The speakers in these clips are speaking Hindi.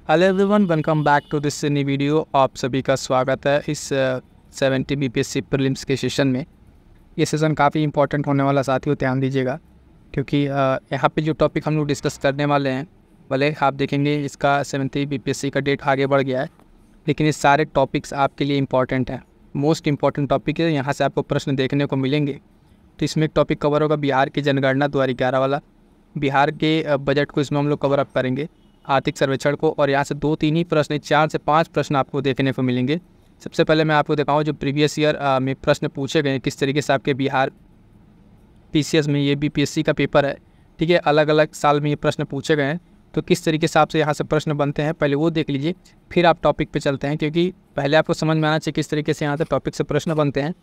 Hello everyone, welcome back to this new video. आप सभी का स्वागत है इस 70 बीपीएससी प्रीलिम्स के सेशन में। ये सेशन काफ़ी इंपॉर्टेंट होने वाला, साथियों ध्यान दीजिएगा, क्योंकि यहाँ पे जो टॉपिक हम लोग डिस्कस करने वाले हैं, भले आप देखेंगे इसका 70 बीपीएससी का डेट आगे बढ़ गया है, लेकिन ये सारे टॉपिक्स आपके लिए इंपॉर्टेंट हैं। मोस्ट इंपॉर्टेंट टॉपिक है, यहाँ से आपको प्रश्न देखने को मिलेंगे। तो इसमें एक टॉपिक कवर होगा बिहार की जनगणना 2011 वाला। बिहार के बजट को इसमें हम लोग कवर अप करेंगे, आर्थिक सर्वेक्षण को, और यहाँ से 2-3 ही प्रश्न, 4 से 5 प्रश्न आपको देखने को मिलेंगे। सबसे पहले मैं आपको दिखाऊँ जो प्रीवियस ईयर में प्रश्न पूछे गए, किस तरीके से आपके बिहार पीसीएस में, ये बीपीएससी का पेपर है, ठीक है, अलग अलग साल में ये प्रश्न पूछे गए हैं, तो किस तरीके से आपसे यहाँ से प्रश्न बनते हैं पहले वो देख लीजिए, फिर आप टॉपिक पे चलते हैं। क्योंकि पहले आपको समझ में आना चाहिए किस तरीके से यहाँ से टॉपिक से प्रश्न बनते हैं,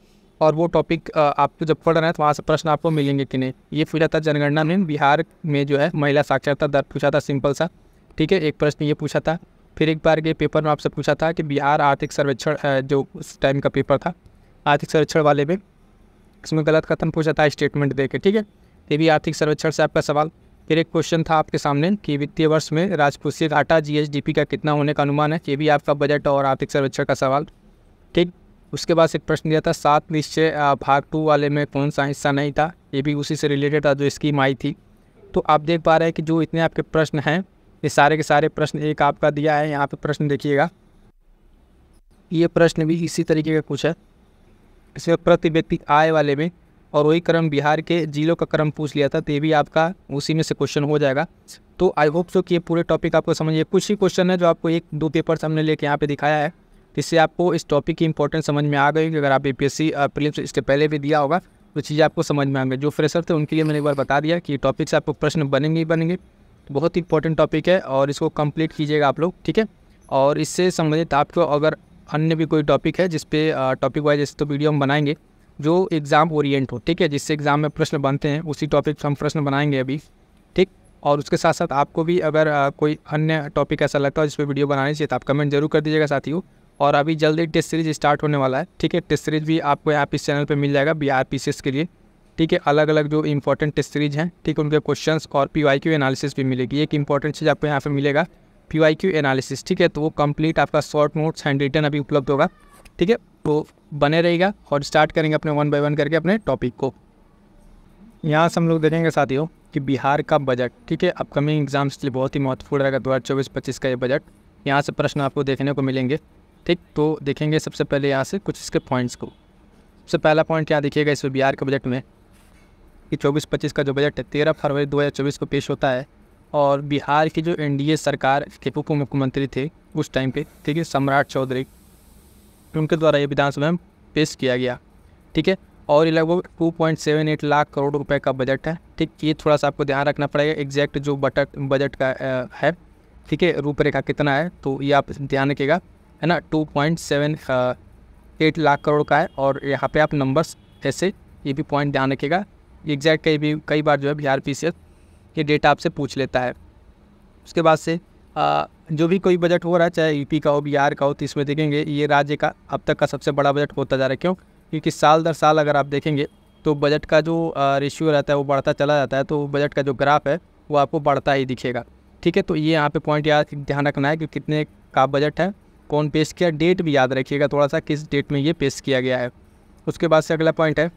और वो टॉपिक आपको जब पढ़ रहे हैं तो वहाँ से प्रश्न आपको मिलेंगे कि नहीं। ये पूछा था जनगणना में बिहार में जो है महिला साक्षरता दर पूछा था, सिंपल सा, ठीक है, एक प्रश्न ये पूछा था। फिर एक बार के पेपर में आपसे पूछा था कि बिहार आर्थिक सर्वेक्षण, जो उस टाइम का पेपर था आर्थिक सर्वेक्षण वाले में, इसमें गलत कथन पूछा था स्टेटमेंट दे के, ठीक है, ये भी आर्थिक सर्वेक्षण से आपका सवाल। फिर एक क्वेश्चन था आपके सामने कि वित्तीय वर्ष में राजकोषीय घाटा जीएसडीपी का कितना होने का अनुमान है, ये भी आपका बजट और आर्थिक सर्वेक्षण का सवाल, ठीक। उसके बाद एक प्रश्न दिया था 7 निश्चय भाग 2 वाले में कौन सा हिस्सा नहीं था, ये भी उसी से रिलेटेड था जो स्कीम आई थी। तो आप देख पा रहे हैं कि जो इतने आपके प्रश्न हैं, ये सारे के सारे प्रश्न एक आपका दिया है। यहाँ पे प्रश्न देखिएगा, ये प्रश्न भी इसी तरीके का कुछ है, इसमें प्रति व्यक्ति आय वाले में, और वही क्रम बिहार के जिलों का क्रम पूछ लिया था, तो ये भी आपका उसी में से क्वेश्चन हो जाएगा। तो आई होप सो कि ये पूरे टॉपिक आपको समझिए। कुछ ही क्वेश्चन है जो आपको 1-2 पेपर हमने लेके यहाँ पे दिखाया है, जिससे आपको इस टॉपिक की इंपॉर्टेंस समझ में आ गई कि अगर आप बीपीएससी प्रीलिम्स इसके पहले भी दिया होगा तो चीज़ें आपको समझ में आ गई। जो फ्रेशर थे उनके लिए मैंने एक बार बता दिया कि टॉपिक से आपको प्रश्न बनेंगे ही बनेंगे। बहुत इंपॉर्टेंट टॉपिक है और इसको कंप्लीट कीजिएगा आप लोग, ठीक है। और इससे संबंधित आपको अगर अन्य भी कोई टॉपिक है जिस पे टॉपिक वाइज जैसे तो वीडियो हम बनाएंगे जो एग्ज़ाम ओरिएंट हो, ठीक है, जिससे एग्ज़ाम में प्रश्न बनते हैं, उसी टॉपिक से हम प्रश्न बनाएंगे अभी, ठीक। और उसके साथ साथ आपको भी अगर कोई अन्य टॉपिक ऐसा लगता है जिस पर वीडियो बनानी चाहिए तो आप कमेंट जरूर कर दीजिएगा साथियों। और अभी जल्दी टेस्ट सीरीज स्टार्ट होने वाला है, ठीक है, टेस्ट सीरीज भी आपको यहाँ पे इस चैनल पे मिल जाएगा बिहार पीसीएस के लिए, ठीक है। अलग अलग जो इंपॉर्टेंट टेस्ट सीरीज हैं, ठीक है, उनके क्वेश्चंस और पीवाईक्यू एनालिसिस भी मिलेगी। एक इंपॉर्टेंट चीज़ आपको यहाँ पे मिलेगा पीवाईक्यू एनालिसिस, ठीक है, तो वो कंप्लीट आपका शॉर्ट नोट्स हैंड रिटन अभी उपलब्ध होगा, ठीक है। तो बने रहेगा और स्टार्ट करेंगे अपने 1 बाय 1 करके अपने टॉपिक को। यहाँ से हम लोग देखेंगे साथियों कि बिहार का बजट, ठीक है, अपकमिंग एग्जाम्स के लिए बहुत ही महत्वपूर्ण रहेगा 2024-25 का ये बजट। यहाँ से प्रश्न आपको देखने को मिलेंगे, ठीक। तो देखेंगे सबसे पहले यहाँ से कुछ इसके पॉइंट्स को। सबसे पहला पॉइंट क्या देखिएगा इसमें बिहार के बजट में कि 24-25 का जो बजट है 13 फरवरी 2024 को पेश होता है, और बिहार की जो एनडीए सरकार के उप मुख्यमंत्री थे उस टाइम पे, ठीक है, सम्राट चौधरी, उनके द्वारा ये विधानसभा में पेश किया गया, ठीक है। और ये लगभग 2.78 लाख करोड़ रुपए का बजट है, ठीक। ये थोड़ा सा आपको ध्यान रखना पड़ेगा एग्जैक्ट जो बजट का है, ठीक है, रूपरेखा कितना है, तो ये आप ध्यान रखिएगा, है ना, 2.78 लाख करोड़ का है। और यहाँ पे आप नंबर्स ऐसे ये भी पॉइंट ध्यान रखिएगा, एग्जैक्ट कई बार जो है बिहार पीसीएस ये डेटा आपसे पूछ लेता है। उसके बाद से जो भी कोई बजट हो रहा है, चाहे यूपी का हो, बिहार का हो, तो इसमें देखेंगे ये राज्य का अब तक का सबसे बड़ा बजट होता जा रहा है। क्यों? क्योंकि साल दर साल अगर आप देखेंगे तो बजट का जो रेशियो रहता है वो बढ़ता चला जाता है, तो बजट का जो ग्राफ है वो आपको बढ़ता ही दिखेगा, ठीक है। तो ये यहाँ पे पॉइंट ध्यान रखना है कि कितने का बजट है, कौन पेश किया, डेट भी याद रखिएगा थोड़ा सा किस डेट में ये पेश किया गया है। उसके बाद से अगला पॉइंट है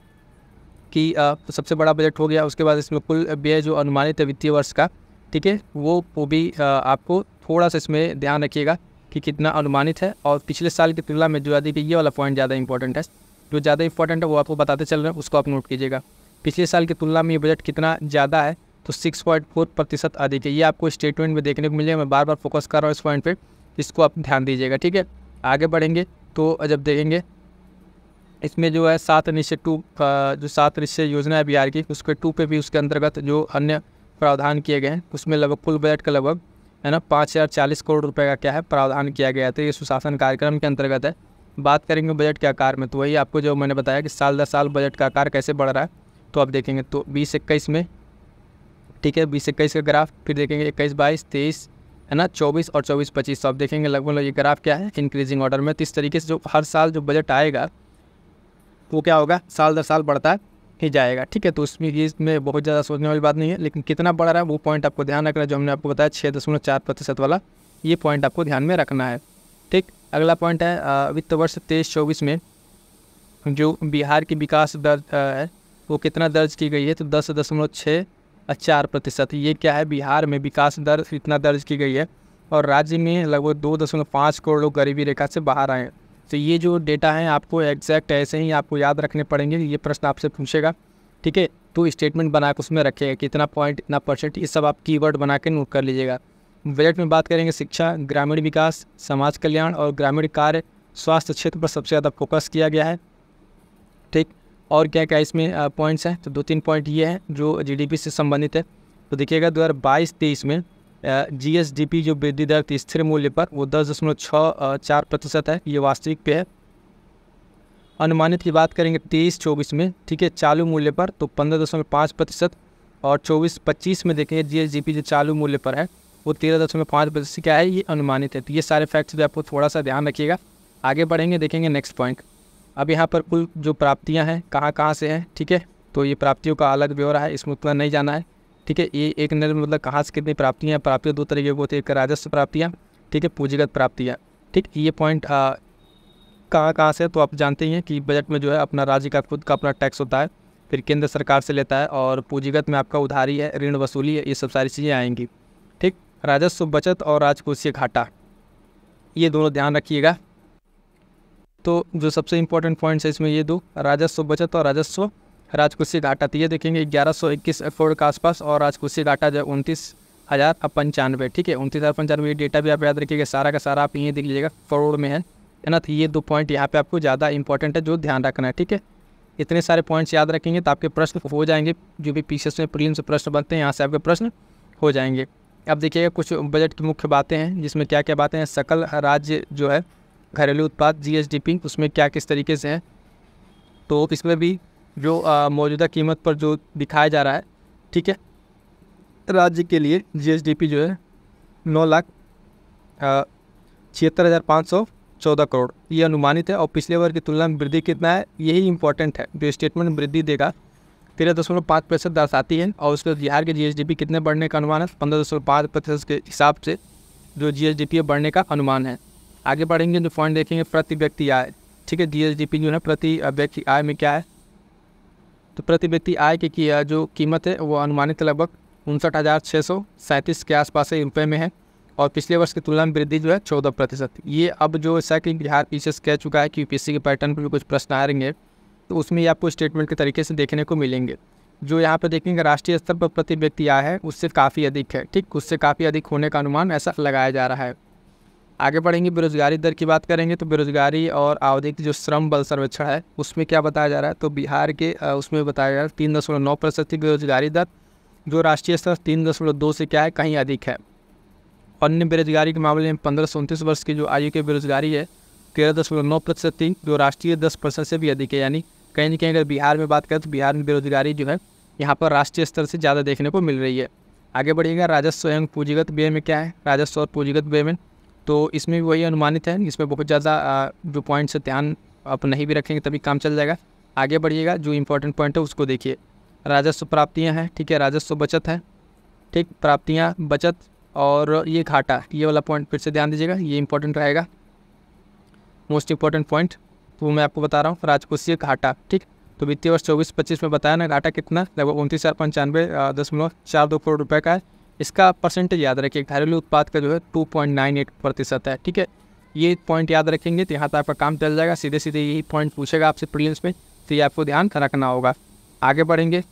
कि तो सबसे बड़ा बजट हो गया। उसके बाद इसमें कुल व्यय जो अनुमानित है वित्तीय वर्ष का, ठीक है, वो भी आपको थोड़ा सा इसमें ध्यान रखिएगा कि कितना अनुमानित है। और पिछले साल की तुलना में जो अधिक, ये वाला पॉइंट ज़्यादा इंपॉर्टेंट है, जो ज़्यादा इंपॉर्टेंट है वो आपको बताते चल रहे हैं, उसको आप नोट कीजिएगा। पिछले साल की तुलना में ये बजट कितना ज़्यादा है, तो 6.4% अधिक है। ये आपको स्टेटमेंट में देखने को मिलेगा, मैं बार बार फोकस कर रहा हूँ इस पॉइंट पर, इसको आप ध्यान दीजिएगा, ठीक है। आगे बढ़ेंगे तो जब देखेंगे इसमें जो है 7 निश्चय 2 जो 7 निश्चय योजना है बिहार की, उसके 2 पे भी उसके अंतर्गत जो अन्य प्रावधान किए गए हैं, उसमें लगभग कुल बजट का लगभग, है ना, 5040 करोड़ रुपए का क्या है प्रावधान किया गया है। तो ये सुशासन कार्यक्रम के अंतर्गत है। बात करेंगे बजट के आकार में, तो वही आपको जो मैंने बताया कि साल दर साल बजट का आकार कैसे बढ़ रहा है, तो आप देखेंगे तो 20-21 में, ठीक है, 20-21 का ग्राफ, फिर देखेंगे 21-22, 23, है ना, 24 और 24-25, तो आप देखेंगे लगभग ये ग्राफ क्या है, इंक्रीजिंग ऑर्डर में। तो इस तरीके से जो हर साल जो बजट आएगा वो क्या होगा, साल दर साल बढ़ता ही जाएगा, ठीक है। तो इसमें बहुत ज़्यादा सोचने वाली बात नहीं है, लेकिन कितना बढ़ रहा है वो पॉइंट आपको ध्यान रखना है, जो हमने आपको बताया 6.4% वाला, ये पॉइंट आपको ध्यान में रखना है। ठीक, अगला पॉइंट है वित्त वर्ष 23-24 में जो बिहार की विकास दर है वो कितना दर्ज की गई है, तो 10.64%। ये क्या है, बिहार में विकास दर इतना दर्ज की गई है और राज्य में लगभग 2.5 करोड़ लोग गरीबी रेखा से बाहर आए हैं। तो ये जो डेटा है आपको एग्जैक्ट ऐसे ही आपको याद रखने पड़ेंगे। ये प्रश्न आपसे पूछेगा, ठीक है, तो स्टेटमेंट बना के उसमें रखिएगा कितना पॉइंट, इतना परसेंट, ये सब आप कीवर्ड बना के नोट कर लीजिएगा। बजट में बात करेंगे शिक्षा, ग्रामीण विकास, समाज कल्याण और ग्रामीण कार्य स्वास्थ्य क्षेत्र पर सबसे ज़्यादा फोकस किया गया है। ठीक, और क्या क्या इसमें पॉइंट्स हैं, तो 2-3 पॉइंट ये हैं जो जीडीपी से संबंधित है। तो देखिएगा 2022-23 में जीएसडीपी जो वृद्धि दर थी स्थिर मूल्य पर वो 10.64% है, ये वास्तविक पे है। अनुमानित की बात करेंगे 23-24 में, ठीक है, चालू मूल्य पर तो 15.5%, और 24-25 में देखेंगे जीएसडीपी जो चालू मूल्य पर है वो 13.5% क्या है, ये अनुमानित है। तो ये सारे फैक्ट्स भी आपको थोड़ा सा ध्यान रखिएगा। आगे बढ़ेंगे, देखेंगे नेक्स्ट पॉइंट। अब यहाँ पर कुल जो प्राप्तियाँ हैं कहाँ से हैं, ठीक है, तो ये प्राप्तियों का अलग ब्यौरा है, इसमें उतना नहीं जाना है। ठीक है, ये एक नज़र मतलब कहाँ से कितनी प्राप्तियाँ हैं। प्राप्तियाँ 2 तरीके की होती है, एक राजस्व प्राप्तियाँ, ठीक है, पूंजीगत प्राप्तियाँ। ठीक, ये पॉइंट कहाँ से, तो आप जानते ही हैं कि बजट में जो है अपना राज्य का खुद का अपना टैक्स होता है, फिर केंद्र सरकार से लेता है, और पूंजीगत में आपका उधारी है, ऋण वसूली है, ये सब सारी चीज़ें आएंगी। ठीक, राजस्व बचत और राजकोषीय घाटा, ये दोनों ध्यान रखिएगा। तो जो सबसे इंपॉर्टेंट पॉइंट्स है इसमें ये दो, राजस्व बचत और राजकोषीय घाटा। तो ये देखेंगे 1121 करोड़ के आसपास, और राजकोषीय घाटा जो 29,095। ठीक है, 29,095, ये डेटा भी आप याद रखिएगा, सारा का सारा आप यहीं देख लीजिएगा, करोड़ में है ना। तो ये 2 पॉइंट यहाँ पे आपको ज़्यादा इंपॉर्टेंट है जो ध्यान रखना है। ठीक है, इतने सारे पॉइंट्स याद रखेंगे तो आपके प्रश्न हो जाएंगे, जो भी पीसीएस में प्रीलिम्स से प्रश्न बनते हैं यहाँ से आपके प्रश्न हो जाएंगे। अब देखिएगा कुछ बजट की मुख्य बातें हैं, जिसमें क्या क्या बातें हैं। सकल राज्य जो है घरेलू उत्पाद जीएसडीपी, उसमें क्या किस तरीके से है, तो इसमें भी जो मौजूदा कीमत पर जो दिखाया जा रहा है, ठीक है, राज्य के लिए जीएसडीपी जो है 9,76,514 करोड़, ये अनुमानित है। और पिछले वर्ष की तुलना में वृद्धि कितना है, यही इंपॉर्टेंट है। जो स्टेटमेंट वृद्धि देगा 13.5% दर्शाती है, और उसके बिहार के जीएसडीपी कितने बढ़ने का अनुमान है, 15.5% के हिसाब से जो जीएसडीपी बढ़ने का अनुमान है। आगे बढ़ेंगे, जो पॉइंट देखेंगे प्रति व्यक्ति आय। ठीक है, जीएसडीपी जो है प्रति व्यक्ति आय में क्या है, तो प्रति व्यक्ति आय की जो कीमत है वो अनुमानित लगभग 59,637 के आसपास रुपये में है, और पिछले वर्ष की तुलना में वृद्धि जो है 14%। ये अब जो ऐसा कि बिहार पीछे कह चुका है कि यूपीएससी के पैटर्न पर भी कुछ प्रश्न आ रहेंगे, तो उसमें आपको स्टेटमेंट के तरीके से देखने को मिलेंगे। जो यहाँ पर देखेंगे राष्ट्रीय स्तर पर प्रति व्यक्ति आय है उससे काफ़ी अधिक है। ठीक, उससे काफ़ी अधिक होने का अनुमान ऐसा लगाया जा रहा है। आगे बढ़ेंगे, बेरोजगारी दर की बात करेंगे। तो बेरोजगारी और आवधिक जो श्रम बल सर्वेक्षण है उसमें क्या बताया जा रहा है, तो बिहार के उसमें बताया जा रहा है 3.9% की बेरोजगारी दर, जो राष्ट्रीय स्तर 3.2 से क्या है कहीं अधिक है। अन्य बेरोजगारी के मामले में 15 से 29 वर्ष की जो आयु की बेरोजगारी है 13.9% थी, जो राष्ट्रीय 10% से भी अधिक है। यानी कहीं ना कहीं अगर बिहार में बात करें तो बिहार में बेरोजगारी जो है यहाँ पर राष्ट्रीय स्तर से ज़्यादा देखने को मिल रही है। आगे बढ़िएगा, राजस्व एवं पूंजीगत व्यय में क्या है, राजस्व और पूंजीगत व्यय में, तो इसमें भी वही अनुमानित है। इसमें बहुत ज़्यादा जो पॉइंट्स ध्यान आप नहीं भी रखेंगे तभी काम चल जाएगा। आगे बढ़िएगा, जो इंपॉर्टेंट पॉइंट है उसको देखिए। राजस्व प्राप्तियाँ हैं, ठीक है, राजस्व बचत है, ठीक, प्राप्तियाँ बचत, और ये घाटा, ये वाला पॉइंट फिर से ध्यान दीजिएगा, ये इंपॉर्टेंट रहेगा, मोस्ट इंपॉर्टेंट पॉइंट। तो मैं आपको बता रहा हूँ राजकोषीय घाटा। ठीक, तो वित्तीय वर्ष 24-25 में बताया ना, घाटा कितना, लगभग 29,095.42 करोड़ रुपये का है। इसका परसेंटेज याद रखिए, घरेलू उत्पाद का जो है 2.98% है। ठीक है, ये पॉइंट याद रखेंगे तो यहाँ तक आपका काम चल जाएगा। सीधे सीधे यही पॉइंट पूछेगा आपसे प्रीलिम्स में, तो ये आपको ध्यान रखना होगा। आगे बढ़ेंगे,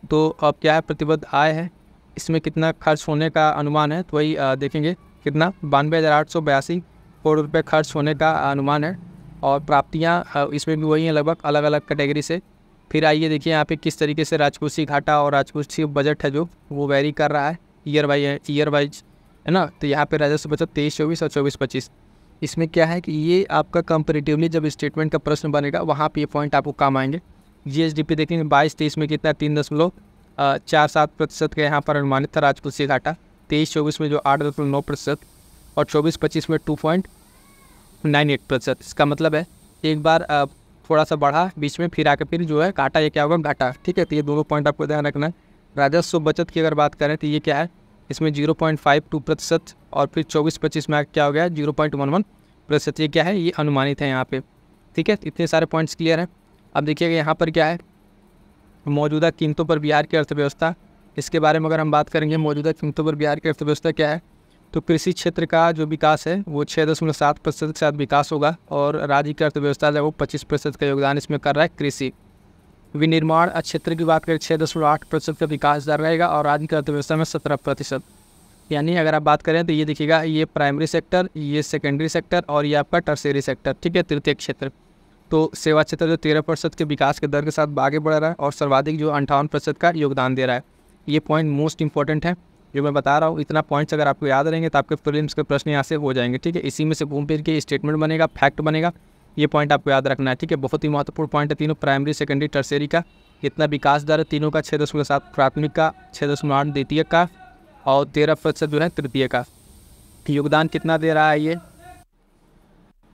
तो अब क्या है, प्रतिबद्ध आय है, इसमें कितना खर्च होने का अनुमान है, तो वही देखेंगे कितना 92,882 करोड़ रुपये खर्च होने का अनुमान है। और प्राप्तियाँ इसमें भी वही हैं लगभग, अलग अलग कैटेगरी से। फिर आइए देखिए यहाँ पे किस तरीके से राजकोषीय घाटा और राजकोषीय बजट है जो वो वेरी कर रहा है ईयर वाइज, है ना। तो यहाँ पे राजस्व बचत 23-24 और 24-25, इसमें क्या है कि ये आपका कंपेरेटिवली जब स्टेटमेंट का प्रश्न बनेगा वहाँ पे ये पॉइंट आपको काम आएंगे। जीएसडीपी देखेंगे 22-23 में कितना 3.47% का यहाँ पर अनुमानित था राजकोषीय घाटा, 23-24 में जो 8.9% और 24-25 में 2.98%। इसका मतलब है एक बार थोड़ा सा बढ़ा बीच में, फिर आकर फिर जो है घाटा, ये क्या होगा घाटा। ठीक है, तो ये दोनों पॉइंट आपको ध्यान रखना है। राजस्व बचत की अगर बात करें तो ये क्या है, इसमें 0.52% और फिर 24-25 में क्या हो गया 0.11%। ये क्या है, ये अनुमानित है यहाँ पे। ठीक है, इतने सारे पॉइंट्स क्लियर हैं। अब देखिएगा यहाँ पर क्या है, मौजूदा कीमतों पर बिहार की अर्थव्यवस्था, इसके बारे में अगर हम बात करेंगे मौजूदा कीमतों पर बिहार की अर्थव्यवस्था क्या है, तो कृषि क्षेत्र का जो विकास है वो 6.7% के साथ विकास होगा और राज्य की अर्थव्यवस्था जो है वो 25% का योगदान इसमें कर रहा है कृषि। विनिर्माण क्षेत्र की बात करें 6.8% का विकास दर रहेगा और राज्य की अर्थव्यवस्था में 17%। यानी अगर आप बात करें तो ये देखिएगा, ये प्राइमरी सेक्टर, ये सेकेंडरी सेक्टर और ये आपका टर्शियरी सेक्टर। ठीक है, तृतीय क्षेत्र। तो सेवा क्षेत्र जो 13% के विकास के दर के साथ आगे बढ़ रहा है और सर्वाधिक जो 58% का योगदान दे रहा है। ये पॉइंट मोस्ट इंपॉर्टेंट है जो मैं बता रहा हूँ। इतना पॉइंट्स अगर आपको याद रहेंगे तो आपके प्रीलिम्स के प्रश्न यहाँ से हो जाएंगे। ठीक है, इसी में से घूम फिर के स्टेटमेंट बनेगा, फैक्ट बनेगा। ये पॉइंट आपको याद रखना है। ठीक है, बहुत ही महत्वपूर्ण पॉइंट है तीनों, प्राइमरी सेकेंडरी टर्शियरी का। इतना विकास दर है तीनों का, 6.7 प्राथमिक का, 6.8 द्वितीय का और 13% जो है तृतीय का। योगदान कितना दे रहा है ये,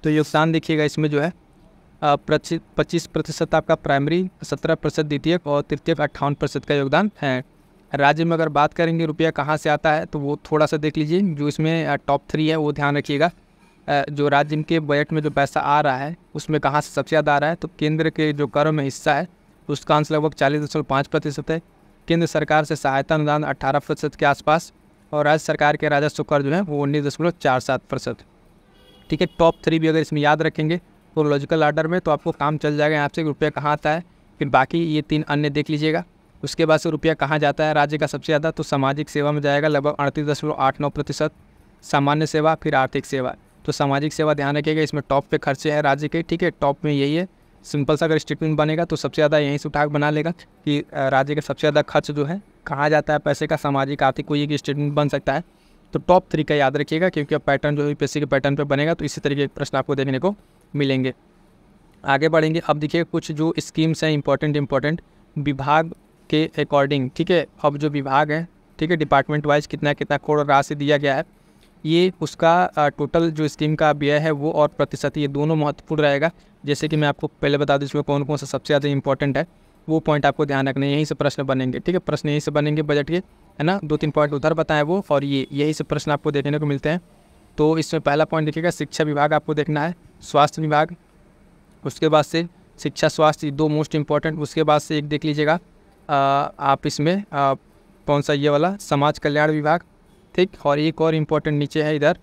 तो योगदान देखिएगा इसमें जो है 25% आपका प्राइमरी, 17% द्वितीयक और तृतीयक 58% का योगदान है। राज्य में अगर बात करेंगे रुपया कहाँ से आता है तो वो थोड़ा सा देख लीजिए, जो इसमें टॉप 3 है वो ध्यान रखिएगा। जो राज्य के बजट में जो पैसा आ रहा है उसमें कहाँ से सबसे ज़्यादा आ रहा है, तो केंद्र के जो करों में हिस्सा है उसका अंश लगभग 40.5% है। केंद्र सरकार से सहायता अनुदान 18% के आसपास और राज्य सरकार के राजस्व कर जो है वो 19.47%। ठीक है, टॉप 3 भी अगर इसमें याद रखेंगे तो लॉजिकल ऑर्डर में तो आपको काम चल जाएगा यहाँ से रुपया कहाँ आता है। फिर बाकी ये 3 अन्य देख लीजिएगा। उसके बाद से रुपया कहाँ जाता है राज्य का सबसे ज़्यादा, तो सामाजिक सेवा में जाएगा लगभग 38.89%, सामान्य सेवा, फिर आर्थिक सेवा। तो सामाजिक सेवा ध्यान रखिएगा, इसमें टॉप पे खर्चे हैं राज्य के। ठीक है, टॉप में यही है। सिंपल सा अगर स्टेटमेंट बनेगा तो सबसे ज़्यादा यहीं से उठाक बना लेगा कि राज्य का सबसे ज़्यादा खर्च जो है कहाँ जाता है पैसे का, सामाजिक आर्थिक, कोई एक स्टेटमेंट बन सकता है। तो टॉप 3 का याद रखिएगा क्योंकि अब पैटर्न जो है यूपीएससी के पैटर्न पर बनेगा तो इसी तरीके के प्रश्न आपको देखने को मिलेंगे। आगे बढ़ेंगे। अब देखिए कुछ जो स्कीम्स हैं इंपॉर्टेंट विभाग के अकॉर्डिंग। ठीक है, अब जो विभाग है, ठीक है, डिपार्टमेंट वाइज कितना करोड़ राशि दिया गया है, ये उसका टोटल जो स्कीम का व्यय है वो और प्रतिशत, ये दोनों महत्वपूर्ण रहेगा। जैसे कि मैं आपको पहले बता दूँ इसमें कौन कौन सा सबसे ज़्यादा इंपॉर्टेंट है, वो पॉइंट आपको ध्यान रखना है। यहीं से प्रश्न बनेंगे। ठीक है, प्रश्न यहीं से बनेंगे बजट के, है ना। 2-3 पॉइंट उधर बताएं वो, और ये यही से प्रश्न आपको देखने को मिलते हैं। तो इसमें पहला पॉइंट देखिएगा, शिक्षा विभाग आपको देखना है, स्वास्थ्य विभाग, उसके बाद से शिक्षा स्वास्थ्य, 2 मोस्ट इंपॉर्टेंट। उसके बाद से एक देख लीजिएगा आप इसमें कौन सा, ये वाला समाज कल्याण विभाग। ठीक, और एक और इम्पोर्टेंट नीचे है इधर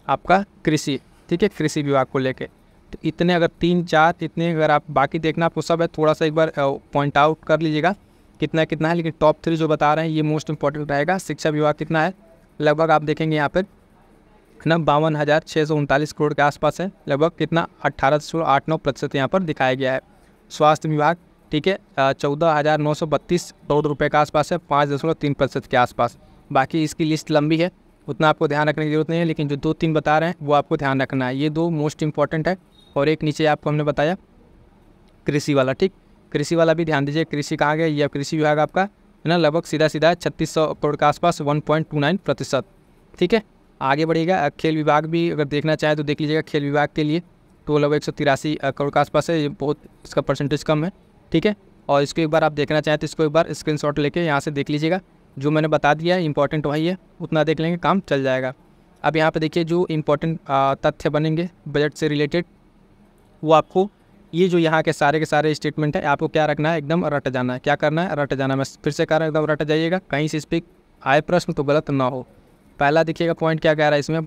आपका कृषि। ठीक है, कृषि विभाग को लेके। तो इतने अगर 3-4 इतने अगर आप बाकी देखना आपको सब है, थोड़ा सा एक बार पॉइंट आउट कर लीजिएगा कितना है। लेकिन टॉप 3 जो बता रहे हैं ये मोस्ट इंपॉर्टेंट रहेगा। शिक्षा विभाग कितना है, लगभग आप देखेंगे यहाँ पर ना 52,639 करोड़ के आसपास है, लगभग कितना 18.89% यहाँ पर दिखाया गया है। स्वास्थ्य विभाग, ठीक है, 14,932 करोड़ रुपए के आसपास है, 5.3% के आसपास। बाकी इसकी लिस्ट लंबी है, उतना आपको ध्यान रखने की जरूरत नहीं है, लेकिन जो 2-3 बता रहे हैं वो आपको ध्यान रखना है। ये 2 मोस्ट इंपॉर्टेंट है। और एक नीचे आपको हमने बताया कृषि वाला। ठीक, कृषि वाला भी ध्यान दीजिए। कृषि कहाँ गया, ये कृषि विभाग आपका है ना, लगभग सीधा 3600 करोड़ के आसपास, 1.29%। ठीक है, आगे बढ़ेगा। खेल विभाग भी अगर देखना चाहें तो देख लीजिएगा। खेल विभाग के लिए तो लगभग 183 करोड़ के आसपास है, ये बहुत इसका परसेंटेज कम है। ठीक है, और इसको एक बार आप देखना चाहें तो इसको एक बार स्क्रीनशॉट लेके यहाँ से देख लीजिएगा। जो मैंने बता दिया है इंपॉर्टेंट वही है, उतना देख लेंगे, काम चल जाएगा। अब यहाँ पे देखिए जो इंपॉर्टेंट तथ्य बनेंगे बजट से रिलेटेड, वो आपको ये जो यहाँ के सारे स्टेटमेंट है आपको क्या रखना है, एकदम रट जाना है। क्या करना है, रट जाना। मैं फिर से कह रहा हूँ, एकदम रट जाइएगा, कहीं से इस पर आए प्रश्न तो गलत ना हो। पहला देखिएगा पॉइंट क्या कह रहा है इसमें,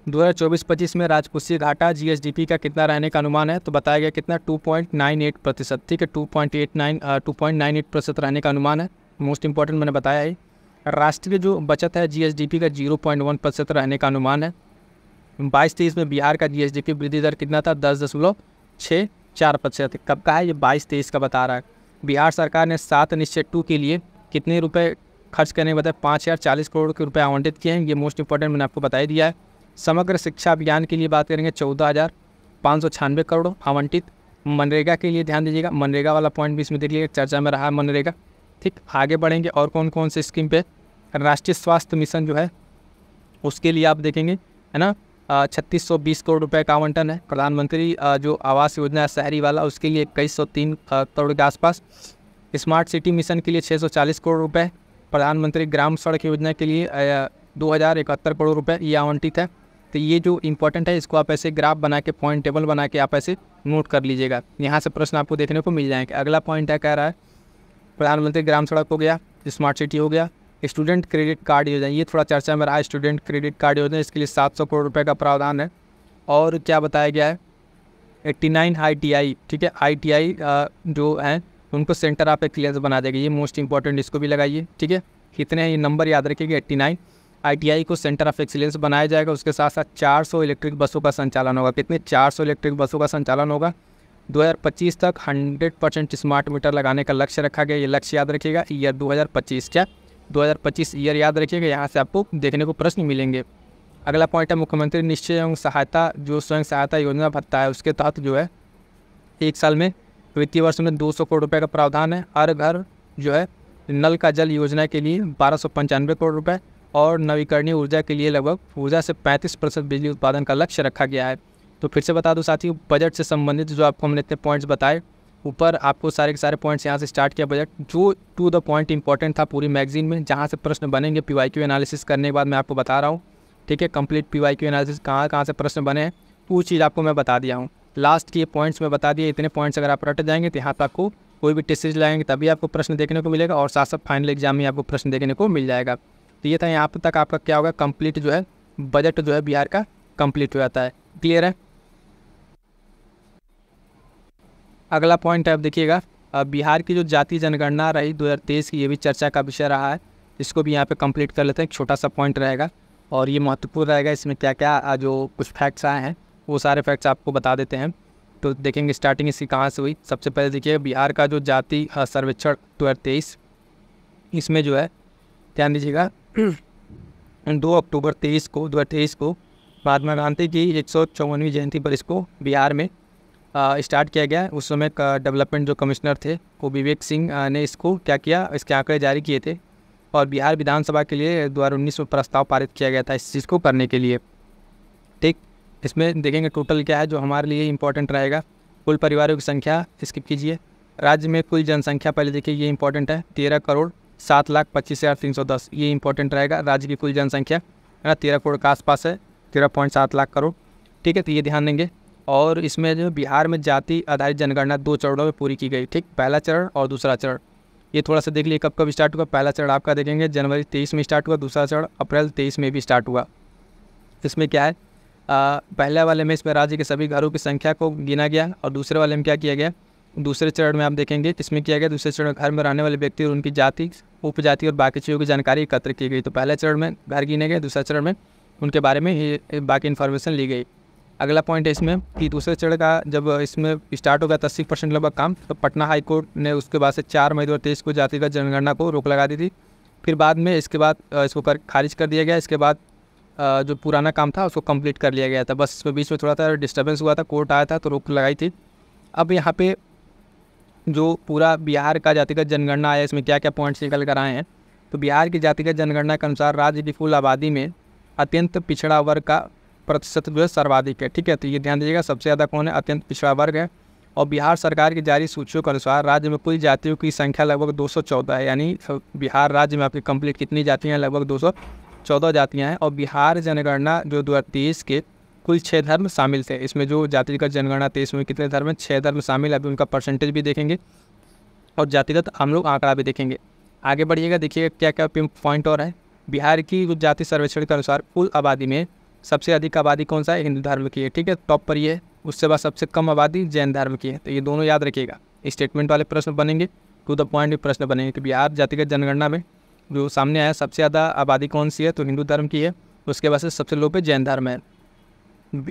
2024-25 में राजकोषीय घाटा जीएसडीपी का कितना रहने का अनुमान है, तो बताया गया कितना 2.98%। ठीक है, 2.98% रहने का अनुमान है। मोस्ट इंपॉर्टेंट मैंने बताया है। राष्ट्रीय जो बचत है जीएसडीपी का 0.1% रहने का अनुमान है। 22-23 में बिहार का जीएसडीपी वृद्धि दर कितना था, 10.64%। कब का है ये, 22-23 का बता रहा है। बिहार सरकार ने 7 निश्चय 2 के लिए कितने रुपए खर्च करने के बताया, 5,040 करोड़ के रुपए आवंटित किए हैं। ये मोस्ट इंपॉर्टेंट मैंने आपको बता ही दिया है। समग्र शिक्षा अभियान के लिए बात करेंगे, 14,596 करोड़ आवंटित। मनरेगा के लिए ध्यान दीजिएगा, मनरेगा वाला पॉइंट भी इसमें देखिएगा, चर्चा में रहा है मनरेगा। ठीक, आगे बढ़ेंगे और कौन कौन से स्कीम पे। राष्ट्रीय स्वास्थ्य मिशन जो है उसके लिए आप देखेंगे, है ना, 3620 करोड़ रुपए का आवंटन है। प्रधानमंत्री जो आवास योजना है शहरी वाला, उसके लिए 2103 करोड़ के आसपास। स्मार्ट सिटी मिशन के लिए 640 करोड़ रुपए। प्रधानमंत्री ग्राम सड़क योजना के लिए 2071 करोड़ रुपए ये आवंटित है। तो ये जो इंपॉर्टेंट है इसको आप ऐसे ग्राफ बना के, पॉइंट टेबल बना के आप ऐसे नोट कर लीजिएगा। यहाँ से प्रश्न आपको देखने को मिल जाएंगे। अगला पॉइंट है, कह रहा है प्रधानमंत्री ग्राम सड़क हो गया, स्मार्ट सिटी हो गया, स्टूडेंट क्रेडिट कार्ड योजना, ये थोड़ा चर्चा में रहा है। स्टूडेंट क्रेडिट कार्ड योजना, इसके लिए 700 करोड़ रुपये का प्रावधान है। और क्या बताया गया है, 89 ITI, ठीक है, ITI जो हैं उनको सेंटर ऑफ एक्सीलेंस बना देगा। ये मोस्ट इंपॉर्टेंट, इसको भी लगाइए, ठीक है। कितने हैं ये नंबर याद रखिएगा, 89 ITI को सेंटर ऑफ एक्सीलेंस बनाया जाएगा। उसके साथ साथ 400 इलेक्ट्रिक बसों का संचालन होगा। कितने, 400 इलेक्ट्रिक बसों का संचालन होगा। 2025 तक 100% स्मार्ट मीटर लगाने का लक्ष्य रखा गया। ये लक्ष्य याद रखिएगा, ईयर 2025, क्या 2025 ईयर याद रखिएगा। यहाँ से आपको देखने को प्रश्न मिलेंगे। अगला पॉइंट है मुख्यमंत्री निश्चय एवं सहायता, जो स्वयं सहायता योजना भत्ता है, उसके तहत जो है 1 साल में वित्तीय वर्ष में 200 करोड़ रुपये का प्रावधान है। हर घर जो है नल का जल योजना के लिए 1295 करोड़ रुपये और नवीकरणीय ऊर्जा के लिए लगभग ऊर्जा से 35% बिजली उत्पादन का लक्ष्य रखा गया है। तो फिर से बता दूं साथियों, बजट से संबंधित जो आपको हमने इतने पॉइंट्स बताए, ऊपर आपको सारे के सारे पॉइंट्स यहाँ से स्टार्ट किया बजट, जो टू द पॉइंट इंपॉर्टेंट था पूरी मैगजीन में, जहाँ से प्रश्न बनेंगे PYQ एनालिसिस करने के बाद मैं आपको बता रहा हूँ, ठीक है। कंप्लीट PYQ एनालिसिस कहाँ से प्रश्न बने हैं वो चीज़ आपको मैं बता दिया हूँ। लास्ट के पॉइंट्स में बता दिए। इतने पॉइंट्स अगर आप रट जाएंगे तो यहाँ पर आपको कोई भी टेस्ट सीरीज लगाएंगे तभी आपको प्रश्न देखने को मिलेगा, और साथ साथ फाइनल एग्जाम में आपको प्रश्न देखने को मिल जाएगा। तो ये था, यहाँ तक आपका क्या होगा, कंप्लीट जो है बजट जो है बिहार का कंप्लीट हो जाता है। क्लियर है। अगला पॉइंट है, अब देखिएगा, बिहार की जो जाति जनगणना रही 2023 की, ये भी चर्चा का विषय रहा है। इसको भी यहाँ पे कंप्लीट कर लेते हैं। एक छोटा सा पॉइंट रहेगा और ये महत्वपूर्ण रहेगा। इसमें क्या क्या जो कुछ फैक्ट्स आए हैं वो सारे फैक्ट्स आपको बता देते हैं। तो देखेंगे स्टार्टिंग इसकी कहाँ से हुई। सबसे पहले देखिए बिहार का जो जाति सर्वेक्षण 2023, इसमें जो है ध्यान दीजिएगा 2 अक्टूबर 2023 को महात्मा गांधी की 154वीं जयंती पर इसको बिहार में स्टार्ट किया गया। उस समय का डेवलपमेंट जो कमिश्नर थे वो विवेक सिंह ने इसको क्या किया, इसके आंकड़े जारी किए थे और बिहार विधानसभा के लिए 2019 में प्रस्ताव पारित किया गया था इस चीज़ को करने के लिए, ठीक। इसमें देखेंगे टोटल क्या है जो हमारे लिए इंपॉर्टेंट रहेगा। कुल परिवारों की संख्या स्किप कीजिए। राज्य में कुल जनसंख्या पहले देखिए, ये इंपॉर्टेंट है, 13,07,25,310, ये इंपॉर्टेंट रहेगा। राज्य की कुल जनसंख्या है ना 13 करोड़ के आसपास है, 13.7 लाख करोड़, ठीक है। तो ये ध्यान देंगे। और इसमें जो बिहार में जाति आधारित जनगणना 2 चरणों में पूरी की गई, ठीक। पहला चरण और दूसरा चरण, ये थोड़ा सा देख लिए कब कब स्टार्ट हुआ। पहला चरण आपका देखेंगे जनवरी 23 में स्टार्ट हुआ, दूसरा चरण अप्रैल 23 में भी स्टार्ट हुआ। इसमें क्या है, पहले वाले में इसमें राज्य के सभी घरों की संख्या को गिना गया और दूसरे वाले में क्या किया गया, दूसरे चरण में आप देखेंगे इसमें किया गया, दूसरे चरण घर में रहने वाले व्यक्ति और उनकी जाति, उपजाति और बाकी चीज़ों की जानकारी एकत्र की गई। तो पहले चरण में घर गिने गए, दूसरे चरण में उनके बारे में बाकी इन्फॉर्मेशन ली गई। अगला पॉइंट है इसमें कि दूसरे चरण का जब इसमें स्टार्ट हो गया 80% लगभग काम, तो पटना हाई कोर्ट ने उसके बाद से 4 मई 2023 को जातिगत जनगणना को रोक लगा दी थी। फिर बाद में इसके बाद इसको खारिज कर दिया गया। इसके बाद जो पुराना काम था उसको कंप्लीट कर लिया गया था। बस इसमें बीच में थोड़ा सा डिस्टर्बेंस हुआ था, कोर्ट आया था तो रोक लगाई थी। अब यहाँ पे जो पूरा बिहार का जातिगत जनगणना आया, इसमें क्या क्या पॉइंट्स निकल कर आए हैं। तो बिहार की जातिगत जनगणना के अनुसार राज्य की कुल आबादी में अत्यंत पिछड़ा वर्ग का प्रतिशत जो है सर्वाधिक है, ठीक है। तो ये ध्यान दीजिएगा, सबसे ज़्यादा कौन है, अत्यंत पिछड़ा वर्ग है। और बिहार सरकार की जारी सूचियों के अनुसार राज्य में कुल जातियों की संख्या लगभग 214 है। यानी बिहार राज्य में आपकी कंप्लीट कितनी जातियाँ हैं, लगभग 214 जातियाँ हैं। और बिहार जनगणना जो 2023 के कुल 6 धर्म शामिल थे। इसमें जो जातिगत जनगणना 23 में कितने धर्म हैं, 6 धर्म शामिल। अभी उनका परसेंटेज भी देखेंगे और जातिगत हम लोग आंकड़ा भी देखेंगे। आगे बढ़िएगा, देखिएगा क्या क्या पॉइंट और है। बिहार की जो जाति सर्वेक्षण के अनुसार कुल आबादी में सबसे अधिक आबादी कौन सा है, हिंदू धर्म की है, ठीक है, टॉप पर ये है। उससे बाद सबसे कम आबादी जैन धर्म की है। तो ये दोनों याद रखिएगा, स्टेटमेंट वाले प्रश्न बनेंगे, टू द पॉइंट भी प्रश्न बनेंगे कि बिहार जातिगत जनगणना में जो सामने आया सबसे ज़्यादा आबादी कौन सी है, तो हिंदू धर्म की है। उसके बाद से सबसे लो पे जैन धर्म है।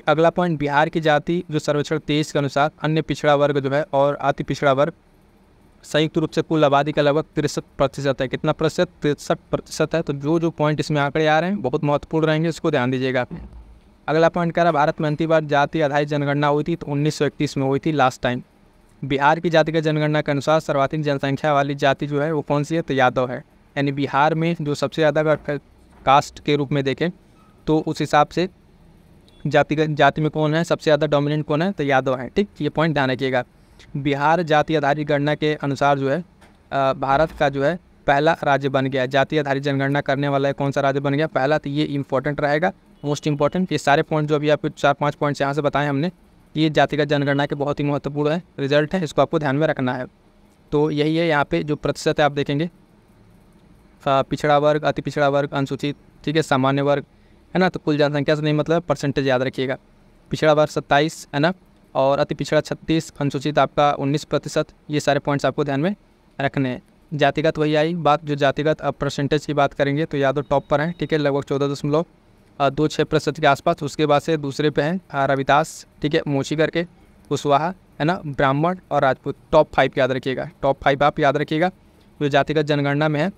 अगला पॉइंट, बिहार की जाति जो सर्वेक्षण 23 के अनुसार अन्य पिछड़ा वर्ग जो है और अति पिछड़ा वर्ग संयुक्त रूप से कुल आबादी का लगभग 63% है। कितना प्रतिशत, 63% है। तो जो पॉइंट इसमें आंकड़े आ रहे हैं बहुत महत्वपूर्ण रहेंगे, इसको ध्यान दीजिएगा। अगला पॉइंट कह रहा है भारत में अंतिम बार जाति आधारित जनगणना हुई थी तो 1931 में हुई थी लास्ट टाइम। बिहार की जाति की जनगणना के अनुसार सर्वाधिक जनसंख्या वाली जाति जो है वो कौन सी है, तो यादव है। यानी बिहार में जो सबसे ज़्यादा अगर कास्ट के रूप में देखें तो उस हिसाब से जाति में कौन है सबसे ज़्यादा डोमिनेंट कौन है, तो यादव है, ठीक। ये पॉइंट ध्यान रखिएगा। बिहार जाति आधारित गणना के अनुसार जो है भारत का जो है पहला राज्य बन गया। जाति आधारित जनगणना करने वाला है कौन सा राज्य बन गया पहला, तो ये इंपॉर्टेंट रहेगा, मोस्ट इंपॉर्टेंट। ये सारे पॉइंट जो अभी आपको 4-5 पॉइंट्स यहाँ से बताएं हमने, ये जातिगत जनगणना के बहुत ही महत्वपूर्ण है रिजल्ट है, इसको आपको ध्यान में रखना है। तो यही है यहाँ पे जो प्रतिशत है आप देखेंगे, पिछड़ा वर्ग, अति पिछड़ा वर्ग, अनुसूचित, ठीक है, सामान्य वर्ग, है ना। तो कुल जनसंख्या से नहीं मतलब परसेंटेज याद रखिएगा। पिछड़ा वर्ग 27 है ना, और अति पिछड़ा 36, अनुसूचित आपका 19%। ये सारे पॉइंट्स आपको ध्यान में रखने हैं। जातिगत वही आई बात, जो जातिगत अब परसेंटेज की बात करेंगे तो यादव टॉप पर हैं, ठीक है, लगभग 14.26% के आसपास। उसके बाद से दूसरे पे हैं रविदास, ठीक है, मोची करके, कुशवाहा, है ना, ब्राह्मण और राजपूत। टॉप 5 याद रखिएगा, टॉप 5 आप याद रखिएगा जो जातिगत जनगणना में है,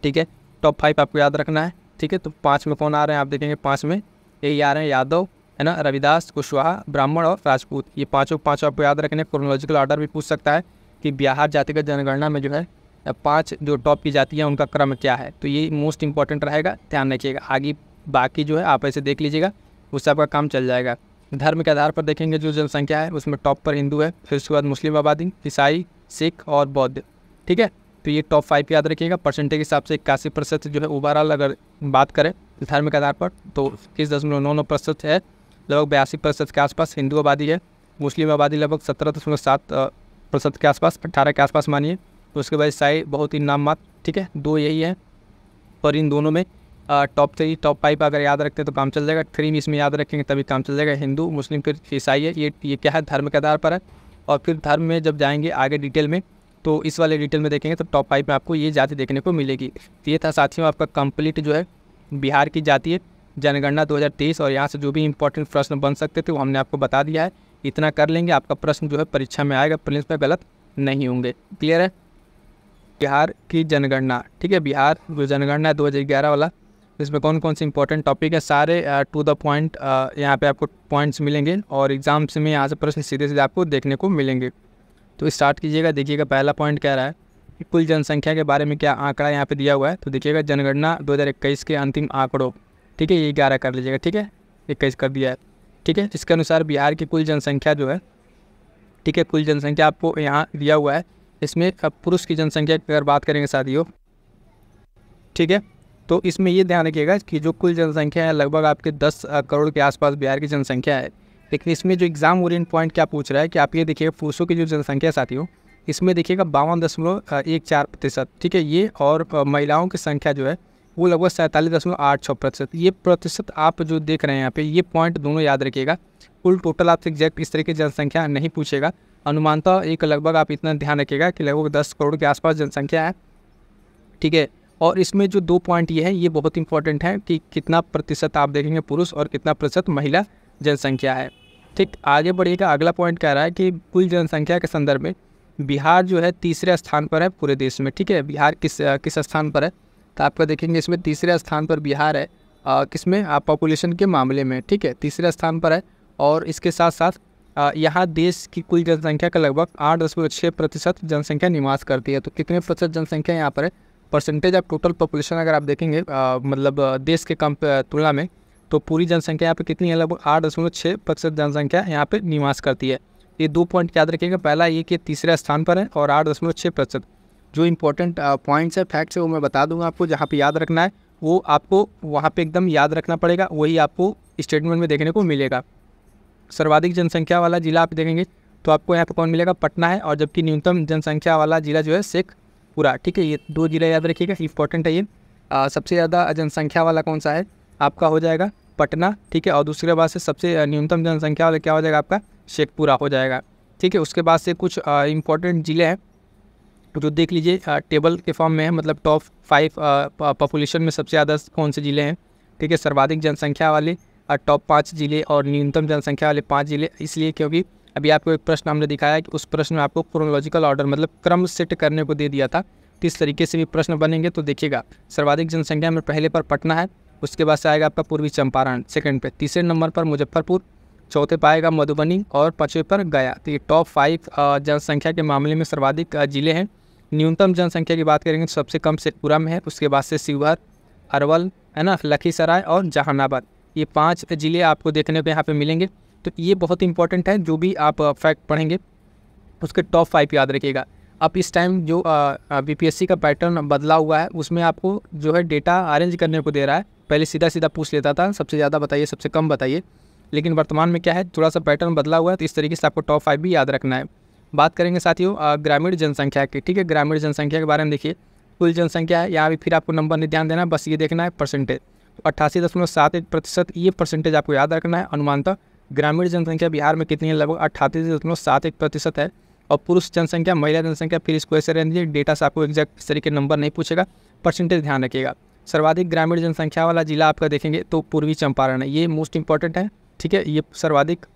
ठीक है। टॉप 5 आपको याद रखना है, ठीक है। तो 5 में कौन आ रहे हैं आप देखेंगे, 5 में यही आ रहे हैं यादव, है ना, रविदास, कुशवाहा, ब्राह्मण और राजपूत। ये पाँचों आपको याद रखने। क्रोनोलॉजिकल ऑर्डर भी पूछ सकता है कि बिहार जातिगत जनगणना में जो है 5 जो टॉप की जाति हैं उनका क्रम क्या है, तो ये मोस्ट इंपॉर्टेंट रहेगा, ध्यान रखिएगा। आगे बाकी जो है आप ऐसे देख लीजिएगा, उससे आपका काम चल जाएगा। धर्म के आधार पर देखेंगे जो जनसंख्या है उसमें टॉप पर हिंदू है, फिर उसके बाद मुस्लिम आबादी, ईसाई, सिख और बौद्ध, ठीक है। तो ये टॉप 5 याद रखिएगा। परसेंटेज के हिसाब से 81% जो है ओवरऑल अगर बात करें धर्म के आधार पर तो 21.99% है, लगभग 82% के आसपास हिंदू आबादी है। मुस्लिम आबादी लगभग 17.7% के आसपास, 18 के आसपास मानिए। तो उसके बाद ईसाई बहुत ही नाम मात्र, ठीक है, 2 यही है। और इन दोनों में टॉप 3 टॉप 5 अगर याद रखते हैं तो काम चल जाएगा। 3 इसमें याद रखेंगे तभी काम चल जाएगा। हिंदू, मुस्लिम, फिर ईसाई है। ये क्या है, धर्म के आधार पर है। और फिर धर्म में जब जाएंगे आगे डिटेल में तो इस वाले डिटेल में देखेंगे तो टॉप 5 में आपको ये जाति देखने को मिलेगी। तो ये था साथियों आपका कंप्लीट जो है बिहार की जातीय जनगणना 2023, और यहाँ से जो भी इंपॉर्टेंट प्रश्न बन सकते थे वो हमने आपको बता दिया है। इतना कर लेंगे, आपका प्रश्न जो है परीक्षा में आएगा, प्रीलिम्स में गलत नहीं होंगे। क्लियर है। बिहार की जनगणना, ठीक है, बिहार जो जनगणना है 2011 वाला, इसमें कौन कौन से इंपॉर्टेंट टॉपिक है सारे टू द पॉइंट यहाँ पे आपको पॉइंट्स मिलेंगे, और एग्जाम्स में यहाँ से प्रश्न सीधे सीधे आपको देखने को मिलेंगे। तो स्टार्ट कीजिएगा। देखिएगा पहला पॉइंट कह रहा है कि कुल जनसंख्या के बारे में क्या आंकड़ा यहाँ पे दिया हुआ है। तो देखिएगा जनगणना 2021 के अंतिम आंकड़ों, ठीक है, ये 11 कर लीजिएगा, ठीक है, 21 कर दिया है, ठीक है। इसके अनुसार बिहार की कुल जनसंख्या जो है, ठीक है, कुल जनसंख्या आपको यहाँ दिया हुआ है। इसमें अब पुरुष की जनसंख्या की अगर बात करेंगे साथियों, ठीक है, तो इसमें ये ध्यान रखिएगा कि जो कुल जनसंख्या है लगभग आपके 10 करोड़ के आसपास बिहार की जनसंख्या है। लेकिन इसमें जो एग्जाम ओरिएंट पॉइंट क्या पूछ रहा है कि आप ये देखिएगा पुरुषों की जो जनसंख्या साथियों, इसमें देखिएगा 52.14%, ठीक है, ये। और महिलाओं की संख्या जो है वो लगभग 47.86%। ये प्रतिशत आप जो देख रहे हैं यहाँ पे, ये पॉइंट दोनों याद रखिएगा। कुल टोटल आपसे एग्जैक्ट इस तरह की जनसंख्या नहीं पूछेगा, अनुमानतः एक लगभग आप इतना ध्यान रखिएगा कि लगभग 10 करोड़ के आसपास जनसंख्या है, ठीक है। और इसमें जो 2 पॉइंट ये है, ये बहुत इंपॉर्टेंट है कि कितना प्रतिशत आप देखेंगे पुरुष और कितना प्रतिशत महिला जनसंख्या है, ठीक। आगे बढ़िएगा। अगला पॉइंट कह रहा है कि कुल जनसंख्या के संदर्भ में बिहार जो है तीसरे स्थान पर है पूरे देश में, ठीक है। बिहार किस स्थान पर है, तो आपका देखेंगे इसमें तीसरे स्थान पर बिहार है, किसमें, पॉपुलेशन के मामले में, ठीक है, तीसरे स्थान पर है। और इसके साथ साथ यहाँ देश की कुल जनसंख्या का लगभग 8.6% जनसंख्या निवास करती है। तो कितने प्रतिशत जनसंख्या यहाँ पर है, परसेंटेज ऑफ टोटल पॉपुलेशन अगर आप देखेंगे मतलब देश के कम तुलना में, तो पूरी जनसंख्या यहाँ पे कितनी है, लगभग 8.6% जनसंख्या यहाँ पे निवास करती है। ये 2 पॉइंट याद रखिएगा। पहला ये कि तीसरे स्थान पर है और 8.6%। जो इंपॉर्टेंट पॉइंट्स है, फैक्ट्स है, वो मैं बता दूंगा आपको। जहाँ पे याद रखना है वो आपको वहाँ पे एकदम याद रखना पड़ेगा, वही आपको स्टेटमेंट में देखने को मिलेगा। सर्वाधिक जनसंख्या वाला जिला आप देखेंगे तो आपको यहाँ पर कौन मिलेगा, पटना है। और जबकि न्यूनतम जनसंख्या वाला जिला जो है शेखपुरा, ठीक है। ये 2 जिला याद रखिएगा, इंपॉर्टेंट है ये। सबसे ज़्यादा जनसंख्या वाला कौन सा है, आपका हो जाएगा पटना, ठीक है। और दूसरे बाद से सबसे न्यूनतम जनसंख्या वाला क्या हो जाएगा, आपका शेखपुरा हो जाएगा, ठीक है। उसके बाद से कुछ इंपॉर्टेंट ज़िले हैं जो देख लीजिए टेबल के फॉर्म में है, मतलब टॉप 5 पॉपुलेशन में सबसे ज़्यादा कौन से ज़िले हैं, ठीक है। सर्वाधिक जनसंख्या वाले टॉप 5 ज़िले और न्यूनतम जनसंख्या वाले 5 ज़िले, इसलिए क्योंकि अभी आपको एक प्रश्न हमने दिखाया कि उस प्रश्न में आपको क्रोनोलॉजिकल ऑर्डर मतलब क्रम सेट करने को दे दिया था। तो इस तरीके से भी प्रश्न बनेंगे। तो देखिएगा सर्वाधिक जनसंख्या में पहले पर पटना है, उसके बाद से आएगा आपका पूर्वी चंपारण सेकंड पे, तीसरे नंबर पर मुजफ्फरपुर, चौथे पर आएगा मधुबनी और 5वें पर गया। तो ये टॉप 5 जनसंख्या के मामले में सर्वाधिक ज़िले हैं। न्यूनतम जनसंख्या की बात करेंगे तो सबसे कम शेखपुरा में है, उसके बाद से शिवहर, अरवल, है ना, लखीसराय और जहानाबाद। ये 5 ज़िले आपको देखने को यहाँ पे मिलेंगे। तो ये बहुत इंपॉर्टेंट है, जो भी आप फैक्ट पढ़ेंगे उसके टॉप 5 याद रखिएगा। अब इस टाइम जो बीपीएससी का पैटर्न बदला हुआ है, उसमें आपको जो है डेटा अरेंज करने को दे रहा है। पहले सीधा सीधा पूछ लेता था, सबसे ज़्यादा बताइए, सबसे कम बताइए, लेकिन वर्तमान में क्या है, थोड़ा सा पैटर्न बदला हुआ है, तो इस तरीके से आपको टॉप 5 भी याद रखना है। बात करेंगे साथियों ग्रामीण जनसंख्या की, ठीक है। ग्रामीण जनसंख्या के बारे में देखिए, कुल जनसंख्या है, यहाँ भी फिर आपको नंबर नहीं ध्यान देना, बस ये देखना है परसेंटेज। 88.71% ये परसेंटेज आपको याद रखना है। अनुमानतः ग्रामीण जनसंख्या बिहार में कितनी है, लगभग 38.71% है। और पुरुष जनसंख्या, महिला जनसंख्या, फिर इसको ऐसे रहने दीजिए, डेटा से आपको एग्जैक्ट इस तरीके नंबर नहीं पूछेगा, परसेंटेज ध्यान रखिएगा। सर्वाधिक ग्रामीण जनसंख्या वाला जिला आपका देखेंगे तो पूर्वी चंपारण है, ये मोस्ट इंपॉर्टेंट है, ठीक है। ये सर्वाधिक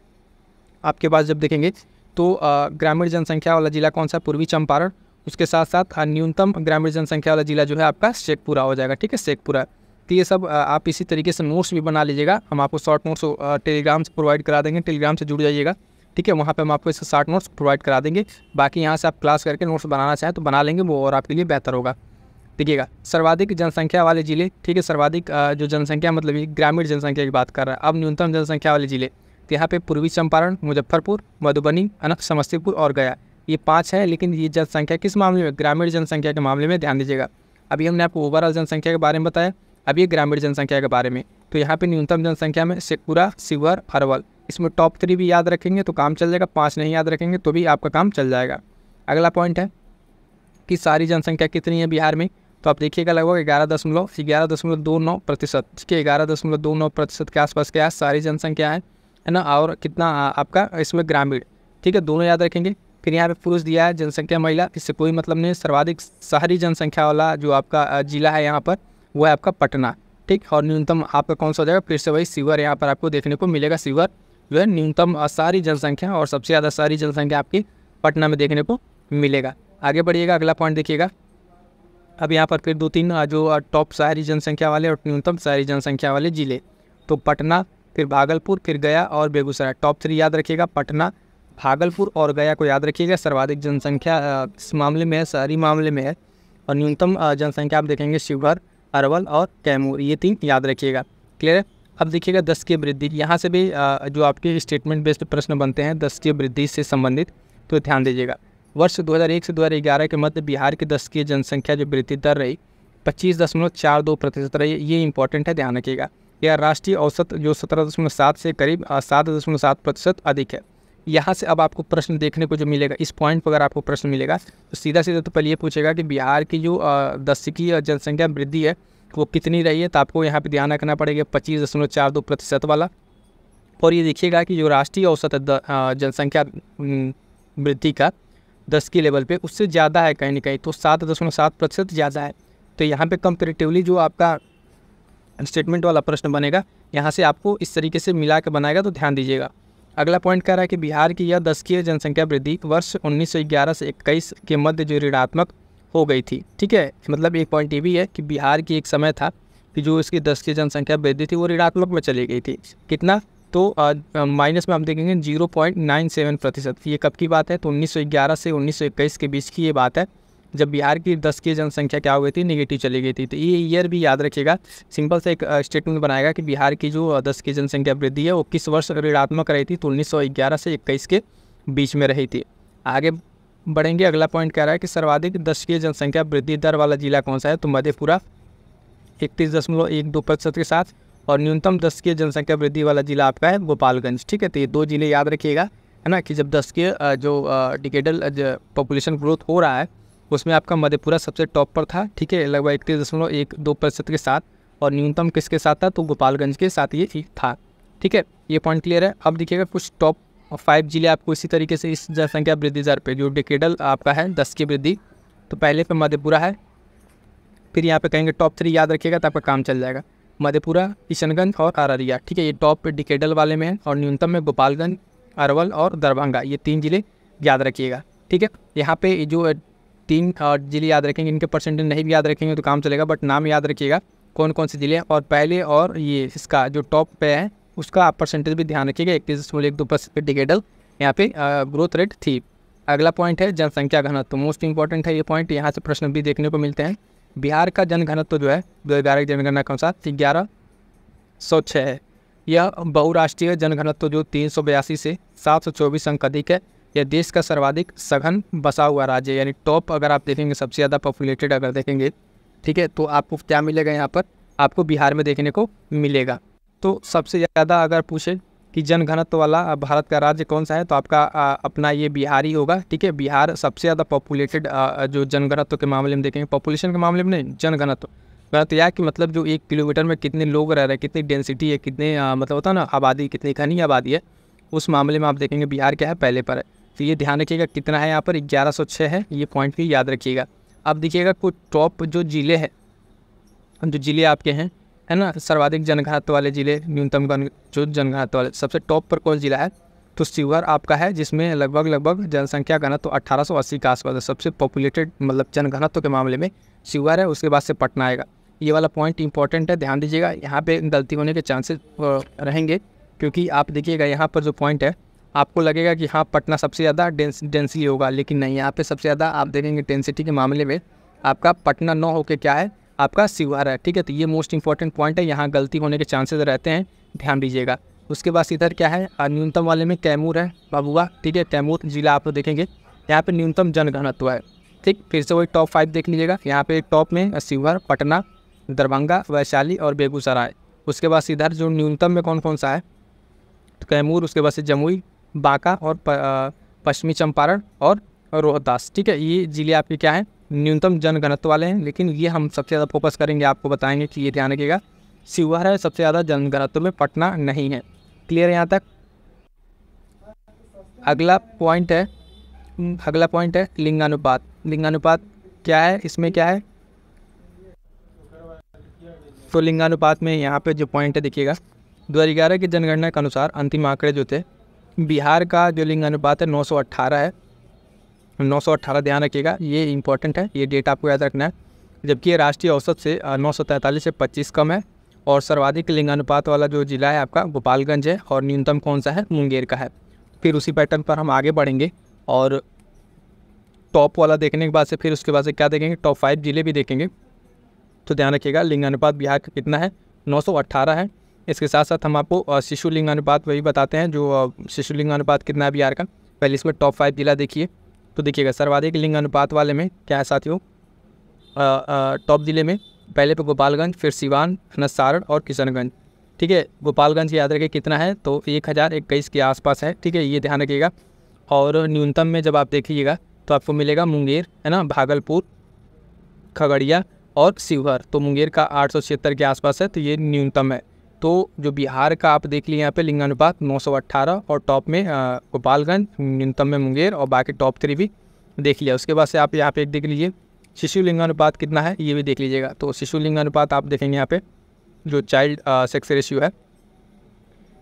आपके पास जब देखेंगे तो ग्रामीण जनसंख्या वाला जिला कौन सा, पूर्वी चंपारण। उसके साथ साथ न्यूनतम ग्रामीण जनसंख्या वाला जिला जो है आपका शेखपुरा हो जाएगा, ठीक है, शेखपुरा। तो ये सब आप इसी तरीके से नोट्स भी बना लीजिएगा, हम आपको शॉर्ट नोट्स टेलीग्राम से प्रोवाइड करा देंगे, टेलीग्राम से जुड़ जाइएगा, ठीक है। वहाँ पे हम आपको इसके शॉर्ट नोट्स प्रोवाइड करा देंगे। बाकी यहाँ से आप क्लास करके नोट्स बनाना चाहें तो बना लेंगे, वो और आपके लिए बेहतर होगा। देखिएगा सर्वाधिक जनसंख्या वाले जिले, ठीक है, सर्वाधिक जो जनसंख्या मतलब ये ग्रामीण जनसंख्या की बात कर रहा है। अब न्यूनतम जनसंख्या वाले जिले, तो यहाँ पे पूर्वी चंपारण, मुजफ्फरपुर, मधुबनी, समस्तीपुर और गया, ये 5 है। लेकिन ये जनसंख्या किस मामले में, ग्रामीण जनसंख्या के मामले में ध्यान दीजिएगा। अभी हमने आपको ओवरऑल जनसंख्या के बारे में बताया, अब ये ग्रामीण जनसंख्या के बारे में। तो यहाँ पे न्यूनतम जनसंख्या में शेखपुरा, शिवहर, अरवल, इसमें टॉप 3 भी याद रखेंगे तो काम चल जाएगा, 5 नहीं याद रखेंगे तो भी आपका काम चल जाएगा। अगला पॉइंट है कि सारी जनसंख्या कितनी है बिहार में, तो आप देखिएगा लगभग 11.29%, ठीक है, 11.29% के आसपास क्या है सारी जनसंख्या है ना। और कितना आपका इसमें ग्रामीण, ठीक है, दोनों याद रखेंगे। फिर यहाँ पे पुरुष दिया है, जनसंख्या महिला, इससे कोई मतलब नहीं। सर्वाधिक शहरी जनसंख्या वाला जो आपका जिला है यहाँ पर वो है आपका पटना, ठीक। और न्यूनतम आपका कौन सा हो जाएगा, फिर से वही शिवहर यहाँ पर आपको देखने को मिलेगा। शिवहर जो है न्यूनतम सारी जनसंख्या और सबसे ज़्यादा सारी जनसंख्या आपकी पटना में देखने को मिलेगा। आगे बढ़िएगा, अगला पॉइंट देखिएगा। अब यहाँ पर फिर 2-3 जो टॉप शहरी जनसंख्या वाले और न्यूनतम शहरी जनसंख्या वाले जिले, तो पटना, फिर भागलपुर, फिर गया और बेगूसराय। टॉप 3 याद रखिएगा, पटना, भागलपुर और गया को याद रखिएगा। सर्वाधिक जनसंख्या इस मामले में है, शहरी मामले में है। और न्यूनतम जनसंख्या आप देखेंगे शिवहर, अरवल और कैमूर, ये 3 याद रखिएगा। क्लियर है। अब देखिएगा 10 की वृद्धि, यहाँ से भी जो आपके स्टेटमेंट बेस्ड प्रश्न बनते हैं 10 की वृद्धि से संबंधित, तो ध्यान दीजिएगा। वर्ष 2001 से 2011 के मध्य बिहार की 10 की जनसंख्या जो वृद्धि दर रही 25.42% रही, ये इंपॉर्टेंट है, ध्यान रखिएगा। यह राष्ट्रीय औसत जो 17.7 से करीब 7.7% अधिक है। यहाँ से अब आपको प्रश्न देखने को जो मिलेगा, इस पॉइंट पर अगर आपको प्रश्न मिलेगा तो सीधा सीधा तो पहले ये पूछेगा कि बिहार की जो 10 की जनसंख्या वृद्धि है वो कितनी रही है, तो आपको यहाँ पे ध्यान रखना पड़ेगा 25.42% वाला। और ये देखिएगा कि जो राष्ट्रीय औसत है जनसंख्या वृद्धि का 10 की लेवल पे उससे ज़्यादा है कहीं ना कहीं, तो 7.7% ज़्यादा है। तो यहाँ पे कंपेरेटिवली जो आपका स्टेटमेंट वाला प्रश्न बनेगा, यहाँ से आपको इस तरीके से मिला के बनाएगा, तो ध्यान दीजिएगा। अगला पॉइंट कह रहा है कि बिहार की यह 10 की जनसंख्या वृद्धि वर्ष 1911 से 21 के मध्य जो ऋणात्मक हो गई थी, ठीक है। मतलब एक पॉइंट ये भी है कि बिहार की एक समय था कि जो इसकी 10 की जनसंख्या वृद्धि थी वो ऋणात्मक में चली गई थी। कितना, तो माइनस में हम देखेंगे 0.97%। ये कब की बात है, तो 1911 से 1921 के बीच की ये बात है, जब बिहार की 10 की जनसंख्या क्या हो गई थी, नेगेटिव चली गई थी। तो ये ईयर भी याद रखिएगा, सिंपल से एक स्टेटमेंट बनाएगा कि बिहार की जो 10 की जनसंख्या वृद्धि है वो किस वर्ष ऋणात्मक रही थी, तो 1911 से 21 के बीच में रही थी। आगे बढ़ेंगे, अगला पॉइंट कह रहा है कि सर्वाधिक 10 की जनसंख्या वृद्धि दर वाला जिला कौन सा है, तो मधेपुरा 31.12% के साथ। और न्यूनतम 10 की जनसंख्या वृद्धि वाला जिला आपका है गोपालगंज, ठीक है। तो ये 2 जिले याद रखिएगा, है ना, कि जब 10 के जो डिकेडल पॉपुलेशन ग्रोथ हो रहा है उसमें आपका मधेपुरा सबसे टॉप पर था, ठीक है, लगभग 31.12% के साथ। और न्यूनतम किसके साथ था, तो गोपालगंज के साथ ये था, ठीक है। ये पॉइंट क्लियर है। अब देखिएगा कुछ टॉप 5 जिले आपको इसी तरीके से इस जनसंख्या वृद्धि दर पे जो डिकेडल आपका है 10 की वृद्धि, तो पहले पे मधेपुरा है, फिर यहाँ पे कहेंगे टॉप 3 याद रखिएगा तो आपका काम चल जाएगा। मधेपुरा, किशनगंज और अररिया, ठीक है, ये टॉप पे डिकेडल वाले में है। और न्यूनतम में गोपालगंज, अरवल और दरभंगा, ये 3 जिले याद रखिएगा, ठीक है। यहाँ पे जो 3 जिले याद रखेंगे, इनके परसेंटेज नहीं भी याद रखेंगे तो काम चलेगा, बट नाम याद रखिएगा कौन कौन से जिले हैं। और पहले और ये इसका जो टॉप पे है उसका आप परसेंटेज भी ध्यान रखिएगा, 31.12% डिकेडल यहाँ पे ग्रोथ रेट थी। अगला पॉइंट है जनसंख्या घनत्व, तो मोस्ट इंपॉर्टेंट है ये पॉइंट, यहाँ से प्रश्न भी देखने को मिलते हैं। बिहार का जनघनत्व जो है 2011 की जनगणना के अनुसार 1106 है। यह बहुराष्ट्रीय जनघनत्व जो 382 से 724 अंक अधिक है। यह देश का सर्वाधिक सघन बसा हुआ राज्य है, यानी टॉप अगर आप देखेंगे सबसे ज़्यादा पॉपुलेटेड अगर देखेंगे, ठीक है, तो आपको क्या मिलेगा यहाँ पर, आपको बिहार में देखने को मिलेगा। तो सबसे ज़्यादा अगर पूछे कि जनघनत्व वाला भारत का राज्य कौन सा है, तो आपका अपना ये बिहार ही होगा। ठीक है, बिहार सबसे ज़्यादा पॉपुलेटेड जो जनघनत्व के मामले में देखेंगे, पॉपुलेशन के मामले में नहीं, जनघनत्व या कि मतलब जो 1 किलोमीटर में कितने लोग रह रहे हैं, कितनी डेंसिटी है, कितने मतलब होता है ना आबादी, कितनी घनी आबादी है, उस मामले में आप देखेंगे बिहार क्या है, पहले पर है। तो ये ध्यान रखिएगा कितना है यहाँ पर, 1106 है, ये पॉइंट भी याद रखिएगा। अब देखिएगा कुछ टॉप जो ज़िले हैं, जो ज़िले आपके हैं, है ना, सर्वाधिक जनघनत्व वाले ज़िले, न्यूनतम जो जनघनत्व वाले, सबसे टॉप पर कौन ज़िला है, तो शिवहर आपका है, जिसमें लगभग जनसंख्या घनत्व 1880 के आसपास है। सबसे पॉपुलेटेड मतलब जनघनत्व के मामले में शिवहर है, उसके बाद से पटना आएगा। ये वाला पॉइंट इंपॉर्टेंट है, ध्यान दीजिएगा, यहाँ पे गलती होने के चांसेस रहेंगे, क्योंकि आप देखिएगा यहाँ पर जो पॉइंट है, आपको लगेगा कि हाँ पटना सबसे ज़्यादा डेंसली होगा, लेकिन नहीं, यहाँ पे सबसे ज़्यादा आप देखेंगे डेंसिटी के मामले में आपका पटना 9 होके क्या है, आपका शिवहर है। ठीक है, तो ये मोस्ट इंपॉर्टेंट पॉइंट है, यहाँ गलती होने के चांसेस रहते हैं, ध्यान दीजिएगा। उसके बाद इधर क्या है, न्यूनतम वाले में कैमूर है बाबुआ। ठीक है, कैमूर जिला आप लोग देखेंगे, यहाँ पे न्यूनतम जनघनत्व है। ठीक, फिर से वही टॉप 5 देख लीजिएगा, यहाँ पे टॉप में शिवहर, पटना, दरभंगा, वैशाली और बेगूसराय। उसके बाद इधर जो न्यूनतम में कौन कौन सा है, तो कैमूर, उसके बाद से जमुई, बांका और पश्चिमी चंपारण और रोहतास। ठीक है, ये जिले आपके क्या हैं, न्यूनतम जनघनत्व वाले हैं, लेकिन ये हम सबसे ज़्यादा फोकस करेंगे, आपको बताएंगे कि ये ध्यान रखिएगा, शिवहर है सबसे ज़्यादा जनघनत्व में, पटना नहीं है। क्लियर है यहाँ तक। अगला पॉइंट है लिंगानुपात। लिंगानुपात क्या है, इसमें क्या है, तो लिंगानुपात में यहाँ पे जो पॉइंट है देखिएगा, 2011 की जनगणना के अनुसार अंतिम आंकड़े जो थे, बिहार का जो लिंगानुपात है 918 है, 918 ध्यान रखिएगा, ये इंपॉर्टेंट है, ये डेटा आपको याद रखना है। जबकि ये राष्ट्रीय औसत से 943 से 25 कम है। और सर्वाधिक लिंगानुपात वाला जो जिला है आपका गोपालगंज है, और न्यूनतम कौन सा है, मुंगेर का है। फिर उसी पैटर्न पर हम आगे बढ़ेंगे और टॉप वाला देखने के बाद से फिर उसके बाद से क्या देखेंगे, टॉप 5 जिले भी देखेंगे। तो ध्यान रखिएगा लिंगानुपात बिहार का कितना है, 918 है। इसके साथ साथ हम आपको शिशु लिंगानुपात वही बताते हैं, जो शिशु लिंगानुपात कितना है बिहार का। पहले इसमें टॉप 5 जिला देखिए, तो देखिएगा सर्वाधिक लिंगानुपात वाले में क्या है साथियों, टॉप जिले में पहले पे गोपालगंज, फिर सिवान, सारण और किशनगंज। ठीक है, गोपालगंज याद रखिए कितना है, तो 1021 के आसपास है। ठीक है, ये ध्यान रखिएगा। और न्यूनतम में जब आप देखिएगा तो आपको मिलेगा मुंगेर, है ना, भागलपुर, खगड़िया और शिवहर। तो मुंगेर का 876 के आसपास है, तो ये न्यूनतम है। तो जो बिहार का आप देख लिए यहाँ पे लिंगानुपात 918, और टॉप में गोपालगंज, न्यूनतम में मुंगेर, और बाकी टॉप 3 भी देख लिया। उसके बाद से आप यहाँ पे एक देख लीजिए शिशु लिंगानुपात कितना है, ये भी देख लीजिएगा। तो शिशु लिंगानुपात आप देखेंगे यहाँ पे जो चाइल्ड सेक्स रेशियो है,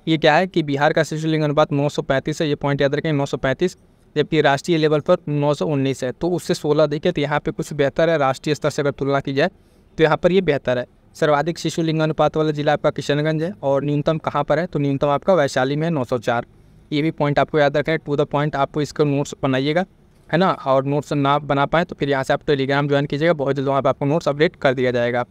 ये क्या है कि बिहार का शिशु लिंगानुपात 935 है, ये पॉइंट याद रखें, 935, जबकि राष्ट्रीय लेवल पर 919 है। तो उससे 16 देखिए, तो यहाँ पे कुछ बेहतर है, राष्ट्रीय स्तर से अगर तुलना की जाए तो यहाँ पर ये बेहतर है। सर्वाधिक शिशु लिंगानुपात वाला जिला आपका किशनगंज है, और न्यूनतम कहाँ पर है, तो न्यूनतम आपका वैशाली में है, 904। ये भी पॉइंट आपको याद रखें, टू द पॉइंट आपको इसका नोट्स बनाइएगा, है ना। और नोट्स ना बना पाएँ तो फिर यहाँ से आप टेलीग्राम ज्वाइन कीजिएगा, बहुत जल्द वहाँ पर आपको नोट्स अपडेट कर दिया जाएगा।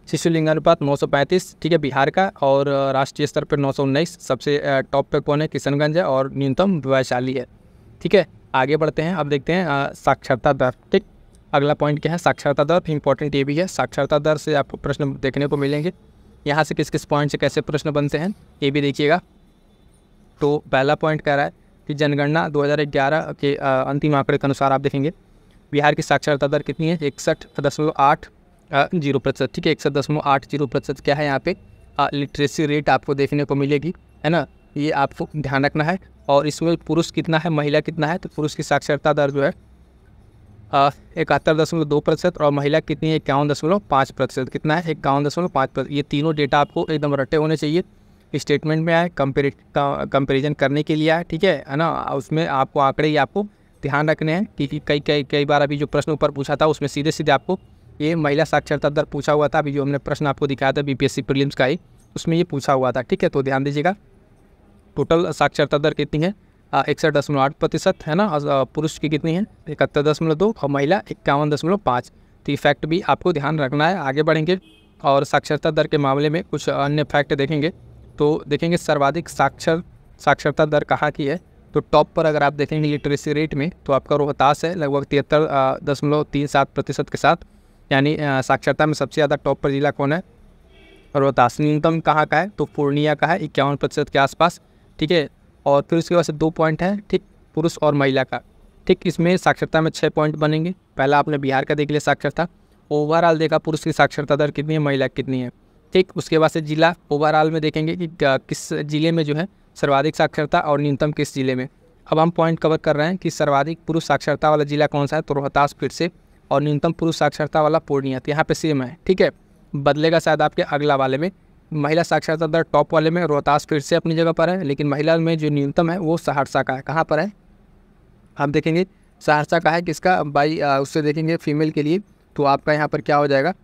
शिशु लिंगानुपात 935, ठीक है, बिहार का, और राष्ट्रीय स्तर पर 919। सबसे टॉप पे कौन है, किशनगंज है, और न्यूनतम वैशाली है। ठीक है, आगे बढ़ते हैं। अब देखते हैं साक्षरता दर। ठीक, अगला पॉइंट क्या है, साक्षरता दर। इंपॉर्टेंट ये भी है, साक्षरता दर से आपको प्रश्न देखने को मिलेंगे। यहाँ से किस किस पॉइंट से कैसे प्रश्न बनते हैं ये भी देखिएगा। तो पहला पॉइंट कह रहा है कि जनगणना 2011 के अंतिम आंकड़े के अनुसार आप देखेंगे बिहार की साक्षरता दर कितनी है, 61.80%। ठीक है, 61.80% क्या है यहाँ पे लिटरेसी रेट आपको देखने को मिलेगी, है ना, ये आपको ध्यान रखना है। और इसमें पुरुष कितना है, महिला कितना है, तो पुरुष की साक्षरता दर जो है 71.2% और महिला कितनी है, 51.5%। कितना है, 51.5%। ये तीनों डेटा आपको एकदम रटे होने चाहिए। स्टेटमेंट में आए, कंपेरिजन करने के लिए आए, ठीक है ना। उसमें आपको आंकड़े ही आपको ध्यान रखने हैं, क्योंकि कई बार अभी जो प्रश्न ऊपर पूछा था उसमें सीधे सीधे आपको ये महिला साक्षरता दर पूछा हुआ था। अभी जो हमने प्रश्न आपको दिखाया था बीपीएससी प्रीलिम्स का ही, उसमें ये पूछा हुआ था। ठीक है, तो ध्यान दीजिएगा। टोटल साक्षरता दर कितनी है, 61.8% है ना। पुरुष की कितनी है, 71.2 और महिला 51.5। तो ये फैक्ट भी आपको ध्यान रखना है। आगे बढ़ेंगे और साक्षरता दर के मामले में कुछ अन्य फैक्ट देखेंगे। तो देखेंगे सर्वाधिक साक्षरता दर कहाँ की है, तो टॉप पर अगर आप देखेंगे लिटरेसी रेट में तो आपका रोहतास है लगभग 73.37% के साथ, यानी साक्षरता में सबसे ज़्यादा टॉप पर जिला कौन है? रोहतास। न्यूनतम कहाँ का है? तो पूर्णिया का है 51% के आसपास, ठीक है। और फिर उसके बाद से 2 पॉइंट है, ठीक, पुरुष और महिला का, ठीक। इसमें साक्षरता में 6 पॉइंट बनेंगे। पहला आपने बिहार का देख लिया साक्षरता, ओवरऑल देखा पुरुष की साक्षरता दर कितनी है, महिला कितनी है, ठीक। उसके बाद से जिला ओवरऑल में देखेंगे कि किस जिले में जो है सर्वाधिक साक्षरता और न्यूनतम किस जिले में। अब हम पॉइंट कवर कर रहे हैं कि सर्वाधिक पुरुष साक्षरता वाला जिला कौन सा है, तो रोहतास फिर से, और न्यूनतम पुरुष साक्षरता वाला पूर्णिया। तो यहाँ पे सेम है, ठीक है। बदलेगा शायद आपके अगला वाले में। महिला साक्षरता दर टॉप वाले में रोहतास फिर से अपनी जगह पर है, लेकिन महिला में जो न्यूनतम है वो सहरसा का है। कहाँ पर है? आप देखेंगे सहरसा का है, किसका? बाई उससे देखेंगे फीमेल के लिए, तो आपका यहाँ पर क्या हो जाएगा?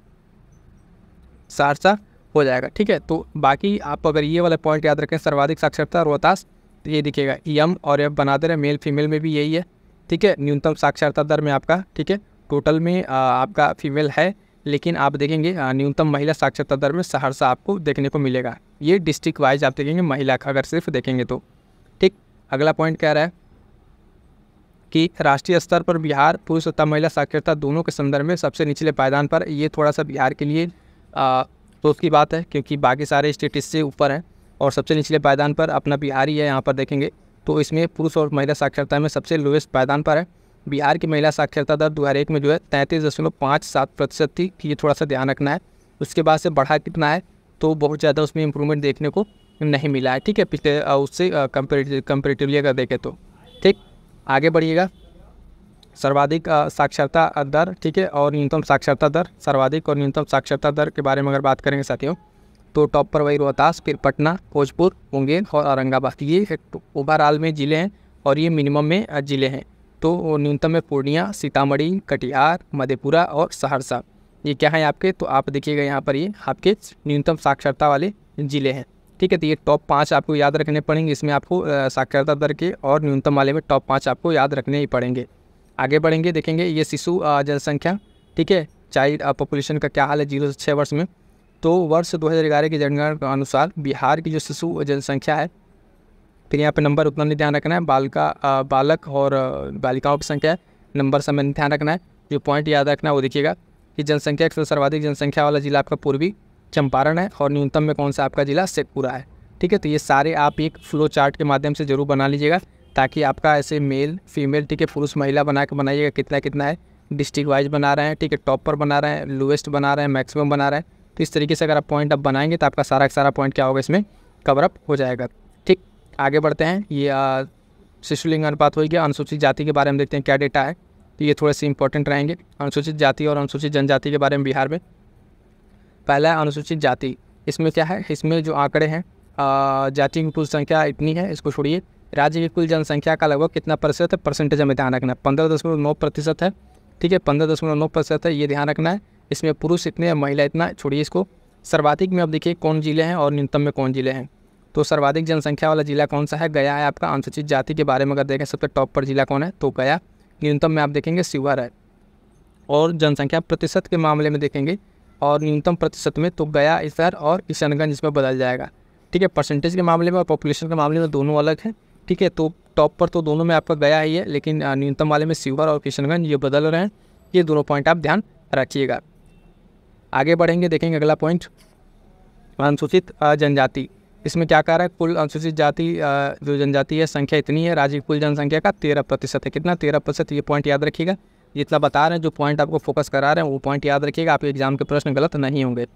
सहरसा हो जाएगा, ठीक है। तो बाकी आप अगर ये वाला पॉइंट याद रखें, सर्वाधिक साक्षरता रोहतास, तो ये दिखेगा यम और एफ बना दे रहे, मेल फीमेल में भी यही है, ठीक है। न्यूनतम साक्षरता दर में आपका, ठीक है, टोटल में आपका फीमेल है, लेकिन आप देखेंगे न्यूनतम महिला साक्षरता दर में सहरसा आपको देखने को मिलेगा। ये डिस्ट्रिक्ट वाइज आप देखेंगे महिला का अगर सिर्फ देखेंगे तो, ठीक। अगला पॉइंट कह रहा है कि राष्ट्रीय स्तर पर बिहार पुरुष तथा महिला साक्षरता दोनों के संदर्भ में सबसे निचले पायदान पर। ये थोड़ा सा बिहार के लिए सोच की बात है, क्योंकि बाकी सारे स्टेट इससे ऊपर हैं और सबसे निचले पायदान पर अपना बिहार ही है। यहाँ पर देखेंगे तो इसमें पुरुष और महिला साक्षरता में सबसे लोएस्ट पायदान पर है। बिहार की महिला साक्षरता दर 2001 में जो है 33.57% थी, ये थोड़ा सा ध्यान रखना है। उसके बाद से बढ़ा कितना है, तो बहुत ज़्यादा उसमें इंप्रूवमेंट देखने को नहीं मिला है, ठीक है, पिछले उससे कंपेरेटिवली अगर देखें तो, ठीक। आगे बढ़िएगा, सर्वाधिक साक्षरता दर, ठीक है, और न्यूनतम साक्षरता दर, सर्वाधिक और न्यूनतम साक्षरता दर के बारे में अगर बात करेंगे साथियों, तो टॉप पर वही रोहतास, फिर पटना, भोजपुर, मुंगेर और औरंगाबाद। ये ओवरऑल में ज़िले हैं और ये मिनिमम में ज़िले हैं। तो न्यूनतम में पूर्णिया, सीतामढ़ी, कटिहार, मधेपुरा और सहरसा, ये क्या है आपके? तो आप देखिएगा यहाँ पर ये आपके न्यूनतम साक्षरता वाले ज़िले हैं, ठीक है। तो ये टॉप 5 आपको याद रखने पड़ेंगे। इसमें आपको साक्षरता दर के और न्यूनतम वाले में टॉप 5 आपको याद रखने ही पड़ेंगे। आगे बढ़ेंगे, देखेंगे ये शिशु जनसंख्या, ठीक है, चाइल्ड पॉपुलेशन का क्या हाल है 0 से 6 वर्ष में। तो वर्ष 2011 की जनगणना के अनुसार बिहार की जो शिशु जनसंख्या है, फिर यहाँ पे नंबर उतना नहीं ध्यान रखना है, बालक और बालिकाओं की संख्या नंबर समय नहीं ध्यान रखना है। जो पॉइंट याद रखना है वो देखिएगा कि जनसंख्या के सर्वाधिक जनसंख्या वाला जिला आपका पूर्वी चंपारण है और न्यूनतम में कौन सा आपका जिला? शेखपुरा है, ठीक है। तो ये सारे आप एक फ्लो चार्ट के माध्यम से जरूर बना लीजिएगा, ताकि आपका ऐसे मेल फीमेल, ठीक है, पुरुष महिला बना के बनाइएगा कितना कितना है, डिस्ट्रिक्ट वाइज बना रहे हैं, ठीक है, टॉप पर बना रहे हैं, लोएस्ट बना रहे हैं, मैक्सिमम बना रहे हैं। तो इस तरीके से अगर आप पॉइंट अब बनाएंगे तो आपका सारा का सारा पॉइंट क्या होगा, इसमें कवर अप हो जाएगा, ठीक। आगे बढ़ते हैं, ये शिशु लिंग अनुपात हो गया। अनुसूचित जाति के बारे में देखते हैं क्या डेटा है, तो ये थोड़े से इंपॉर्टेंट रहेंगे। अनुसूचित जाति और अनुसूचित जनजाति के बारे में बिहार में पहला है अनुसूचित जाति। इसमें क्या है, इसमें जो आंकड़े हैं, जाति की कुल संख्या इतनी है, इसको छोड़िए। राज्य की कुल जनसंख्या का लगभग कितना प्रतिशत है, परसेंटेज में ध्यान रखना है, 15.9% है, ठीक है, 15.9% है, ये ध्यान रखना है। इसमें पुरुष इतने हैं, महिला इतना, छोड़िए इसको। सर्वाधिक में अब देखिए कौन जिले हैं और न्यूनतम में कौन जिले हैं। तो सर्वाधिक जनसंख्या वाला जिला कौन सा है? गया है आपका। अनुसूचित जाति के बारे में अगर देखें सबसे टॉप पर जिला कौन है, तो गया। न्यूनतम में आप देखेंगे शिवहर है। और जनसंख्या प्रतिशत के मामले में देखेंगे और न्यूनतम प्रतिशत में तो गया, शहर और किशनगंज इसमें बदल जाएगा, ठीक है। परसेंटेज के मामले में और पॉपुलेशन के मामले में दोनों अलग हैं, ठीक है। तो टॉप पर तो दोनों में आपका गया ही है, लेकिन न्यूनतम वाले में शिवहर और किशनगंज ये बदल रहे हैं। ये दोनों पॉइंट आप ध्यान रखिएगा। आगे बढ़ेंगे, देखेंगे अगला पॉइंट, अनुसूचित जनजाति। इसमें क्या कह रहा है, कुल अनुसूचित जाति जो जनजाति है संख्या इतनी है, राज्य की कुल जनसंख्या का 13% है। कितना? 13%। ये पॉइंट याद रखिएगा। जितना बता रहे हैं, जो पॉइंट आपको फोकस करा रहे हैं वो पॉइंट याद रखिएगा, आपके एग्जाम के प्रश्न गलत नहीं होंगे,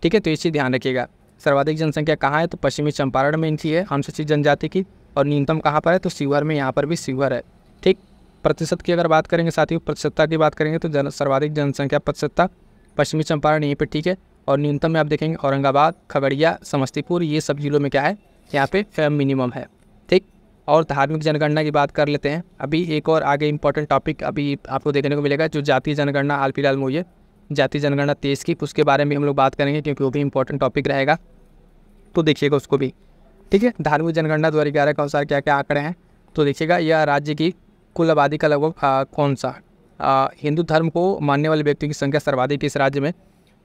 ठीक है। तो इस चीज़ ध्यान रखिएगा। सर्वाधिक जनसंख्या कहाँ है, तो पश्चिमी चंपारण में इनकी है अनुसूचित जनजाति की। और न्यूनतम कहाँ पर है, तो शिवहर में, यहाँ पर भी शिवहर है, ठीक। प्रतिशत की अगर बात करेंगे साथियों, प्रतिशतता की बात करेंगे तो सर्वाधिक जनसंख्या प्रतिशतता पश्चिमी चंपारण यहीं पे, ठीक है। और न्यूनतम में आप देखेंगे औरंगाबाद, खगड़िया, समस्तीपुर, ये सब जिलों में क्या है, यहाँ पे मिनिमम है, ठीक। और धार्मिक जनगणना की बात कर लेते हैं। अभी एक और आगे इंपॉर्टेंट टॉपिक अभी आपको देखने को मिलेगा, जो जातीय जनगणना हाल फिलहाल में हुई है, जातीय जनगणना 23 की, उसके बारे में हम लोग बात करेंगे क्योंकि वो भी इंपॉर्टेंट टॉपिक रहेगा, तो देखिएगा उसको भी, ठीक है। धार्मिक जनगणना 2011 के अनुसार क्या क्या आंकड़े हैं, तो देखिएगा यह राज्य की कुल आबादी का लगभग कौन सा हिंदू धर्म को मानने वाले व्यक्तियों की संख्या सर्वाधिक इस राज्य में,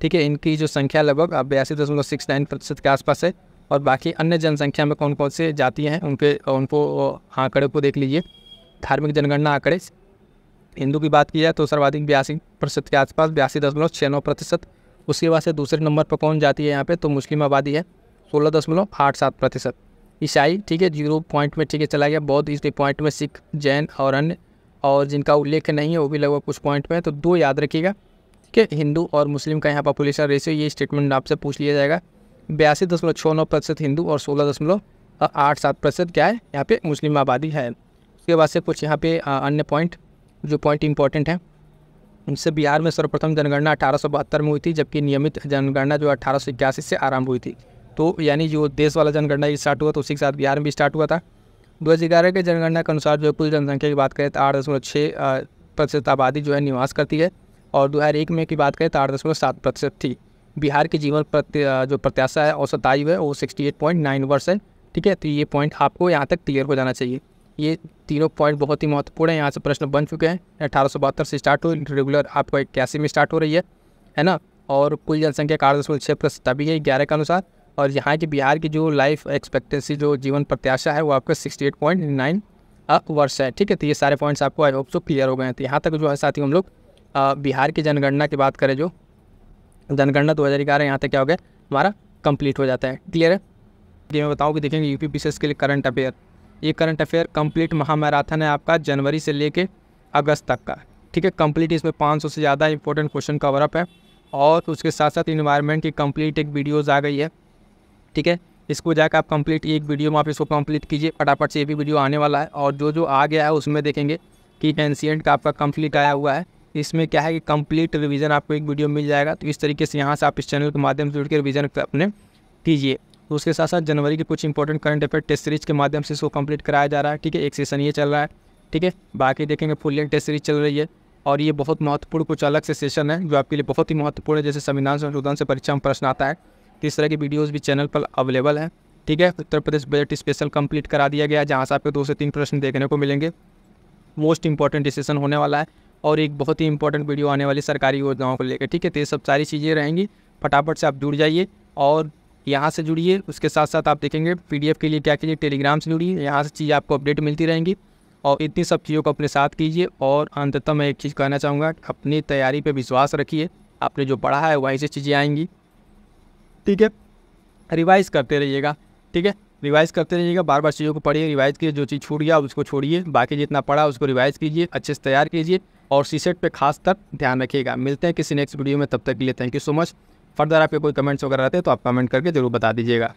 ठीक है। इनकी जो संख्या लगभग 82.69% के आसपास है। और बाकी अन्य जनसंख्या में कौन कौन से जातियाँ हैं उनको आंकड़े को देख लीजिए। धार्मिक जनगणना आंकड़े, हिंदू की बात की जाए तो सर्वाधिक 82% के आसपास, 82.69%। उसके बाद से दूसरे नंबर पर कौन जाती है यहाँ पे, तो मुस्लिम आबादी है 16.87%। ईसाई, ठीक है, 0 पॉइंट में, ठीक है, चला गया। बौद्ध इस पॉइंट में, सिख, जैन और अन्य, और जिनका उल्लेख नहीं है वो भी लगभग कुछ पॉइंट में है। तो 2 याद रखिएगा, ठीक है। हिंदू और मुस्लिम का यहाँ पॉपुलेशन रेशियो, ये स्टेटमेंट आपसे पूछ लिया जाएगा। 82.69% हिंदू और 16.87% क्या है यहाँ पे मुस्लिम आबादी है। उसके बाद से कुछ यहाँ पे अन्य पॉइंट, जो पॉइंट इंपॉर्टेंट है उनसे, बिहार में सर्वप्रथम जनगणना 1872 में हुई थी, जबकि नियमित जनगणना जो 1881 से आरंभ हुई थी। तो यानी जो देश वाला जनगणना स्टार्ट हुआ तो उसी के साथ बिहार में भी स्टार्ट हुआ था। 2011 के जनगणना के अनुसार जो कुल जनसंख्या की बात करें तो 8.6% आबादी जो है निवास करती है, और 2001 में की बात करें तो 8.7% थी। बिहार की जीवन जो प्रत्याशा है, औसत आयु है, वो 68.9 वर्ष है, ठीक है। तो ये पॉइंट आपको यहाँ तक क्लियर हो जाना चाहिए। ये तीनों पॉइंट बहुत ही महत्वपूर्ण है। यहाँ से प्रश्न बन चुके हैं। 1872 से स्टार्ट हुई, रेगुलर आपको 81 में स्टार्ट हो रही है ना। और कुल जनसंख्या 8.6% तभी है 11 के अनुसार। और यहाँ की बिहार की जो लाइफ एक्सपेक्टेंसी, जो जीवन प्रत्याशा है, वो आपका 68.9 वर्ष है, ठीक है। तो ये सारे पॉइंट्स आपको आई होप सो क्लियर हो गए हैं। तो यहाँ तक जो है साथियों हम लोग बिहार की जनगणना की बात करें, जो जनगणना 2011 यहाँ तक क्या हो गया हमारा कंप्लीट हो जाता है। क्लियर है। ये मैं बताऊँ कि देखेंगे यूपी पीसीएस के लिए करंट अफेयर, ये करंट अफेयर कंप्लीट महामैराथन है आपका, जनवरी से लेके अगस्त तक का, ठीक है। कंप्लीट इसमें 500 से ज़्यादा इंपॉर्टेंट क्वेश्चन कवर अप है, और उसके साथ साथ इन्वायरमेंट की कंप्लीट एक वीडियोज़ आ गई है, ठीक है। इसको जाकर आप कंप्लीट एक वीडियो में आप इसको कंप्लीट कीजिए फटाफट से, ये भी वीडियो आने वाला है। और जो आ गया है उसमें देखेंगे कि एनसीएंट का आपका कंप्लीट आया हुआ है। इसमें क्या है कि कंप्लीट रिवीजन आपको एक वीडियो मिल जाएगा। तो इस तरीके से यहाँ से आप इस चैनल के माध्यम से जुड़ के रिवीजन अपने कीजिए। तो उसके साथ साथ जनवरी के कुछ important current affair test series के माध्यम से इसको कंप्लीट कराया जा रहा है, ठीक है। एक सेशन ये चल रहा है, ठीक है। बाकी देखेंगे फुल लेंथ टेस्ट सीरीज चल रही है, और ये बहुत महत्वपूर्ण कुछ अलग से सेशन है जो आपके लिए बहुत ही महत्वपूर्ण है। जैसे संविधान संशोधन से परीक्षा में प्रश्न आता है, तो इस तरह की वीडियोज़ भी चैनल पर अवेलेबल है, ठीक है। Uttar Pradesh budget special complete करा दिया गया है, जहाँ से आपको 2 से 3 प्रश्न देखने को मिलेंगे। मोस्ट इंपॉर्टेंट डिसीजन होने वाला है, और एक बहुत ही इंपॉर्टेंट वीडियो आने वाली सरकारी योजनाओं को लेकर, ठीक है। तो ये सब सारी चीज़ें रहेंगी। फटाफट से आप जुड़ जाइए और यहाँ से जुड़िए। उसके साथ साथ आप देखेंगे पीडीएफ के लिए क्या कीजिए, टेलीग्राम से जुड़िए, यहाँ से चीज़ें आपको अपडेट मिलती रहेंगी। और इतनी सब चीज़ों को अपने साथ कीजिए। और अंततः मैं एक चीज़ कहना चाहूँगा, अपनी तैयारी पे विश्वास रखिए। आपने जो पढ़ा है वहीं से चीज़ें आएंगी, ठीक है। रिवाइज़ करते रहिएगा, ठीक है। रिवाइज़ करते रहिएगा, बार बार चीज़ों को पढ़िए, रिवाइज़ कीजिए। जो चीज़ छूट गया उसको छोड़िए, बाकी जितना पढ़ा उसको रिवाइज़ कीजिए, अच्छे से तैयार कीजिए, और सीसेट पे खास कर ध्यान रखिएगा। मिलते हैं किसी नेक्स्ट वीडियो में, तब तक के लिए thank you so much. Further आपके कोई कमेंट्स वगैरह रहते हैं तो आप कमेंट करके ज़रूर बता दीजिएगा।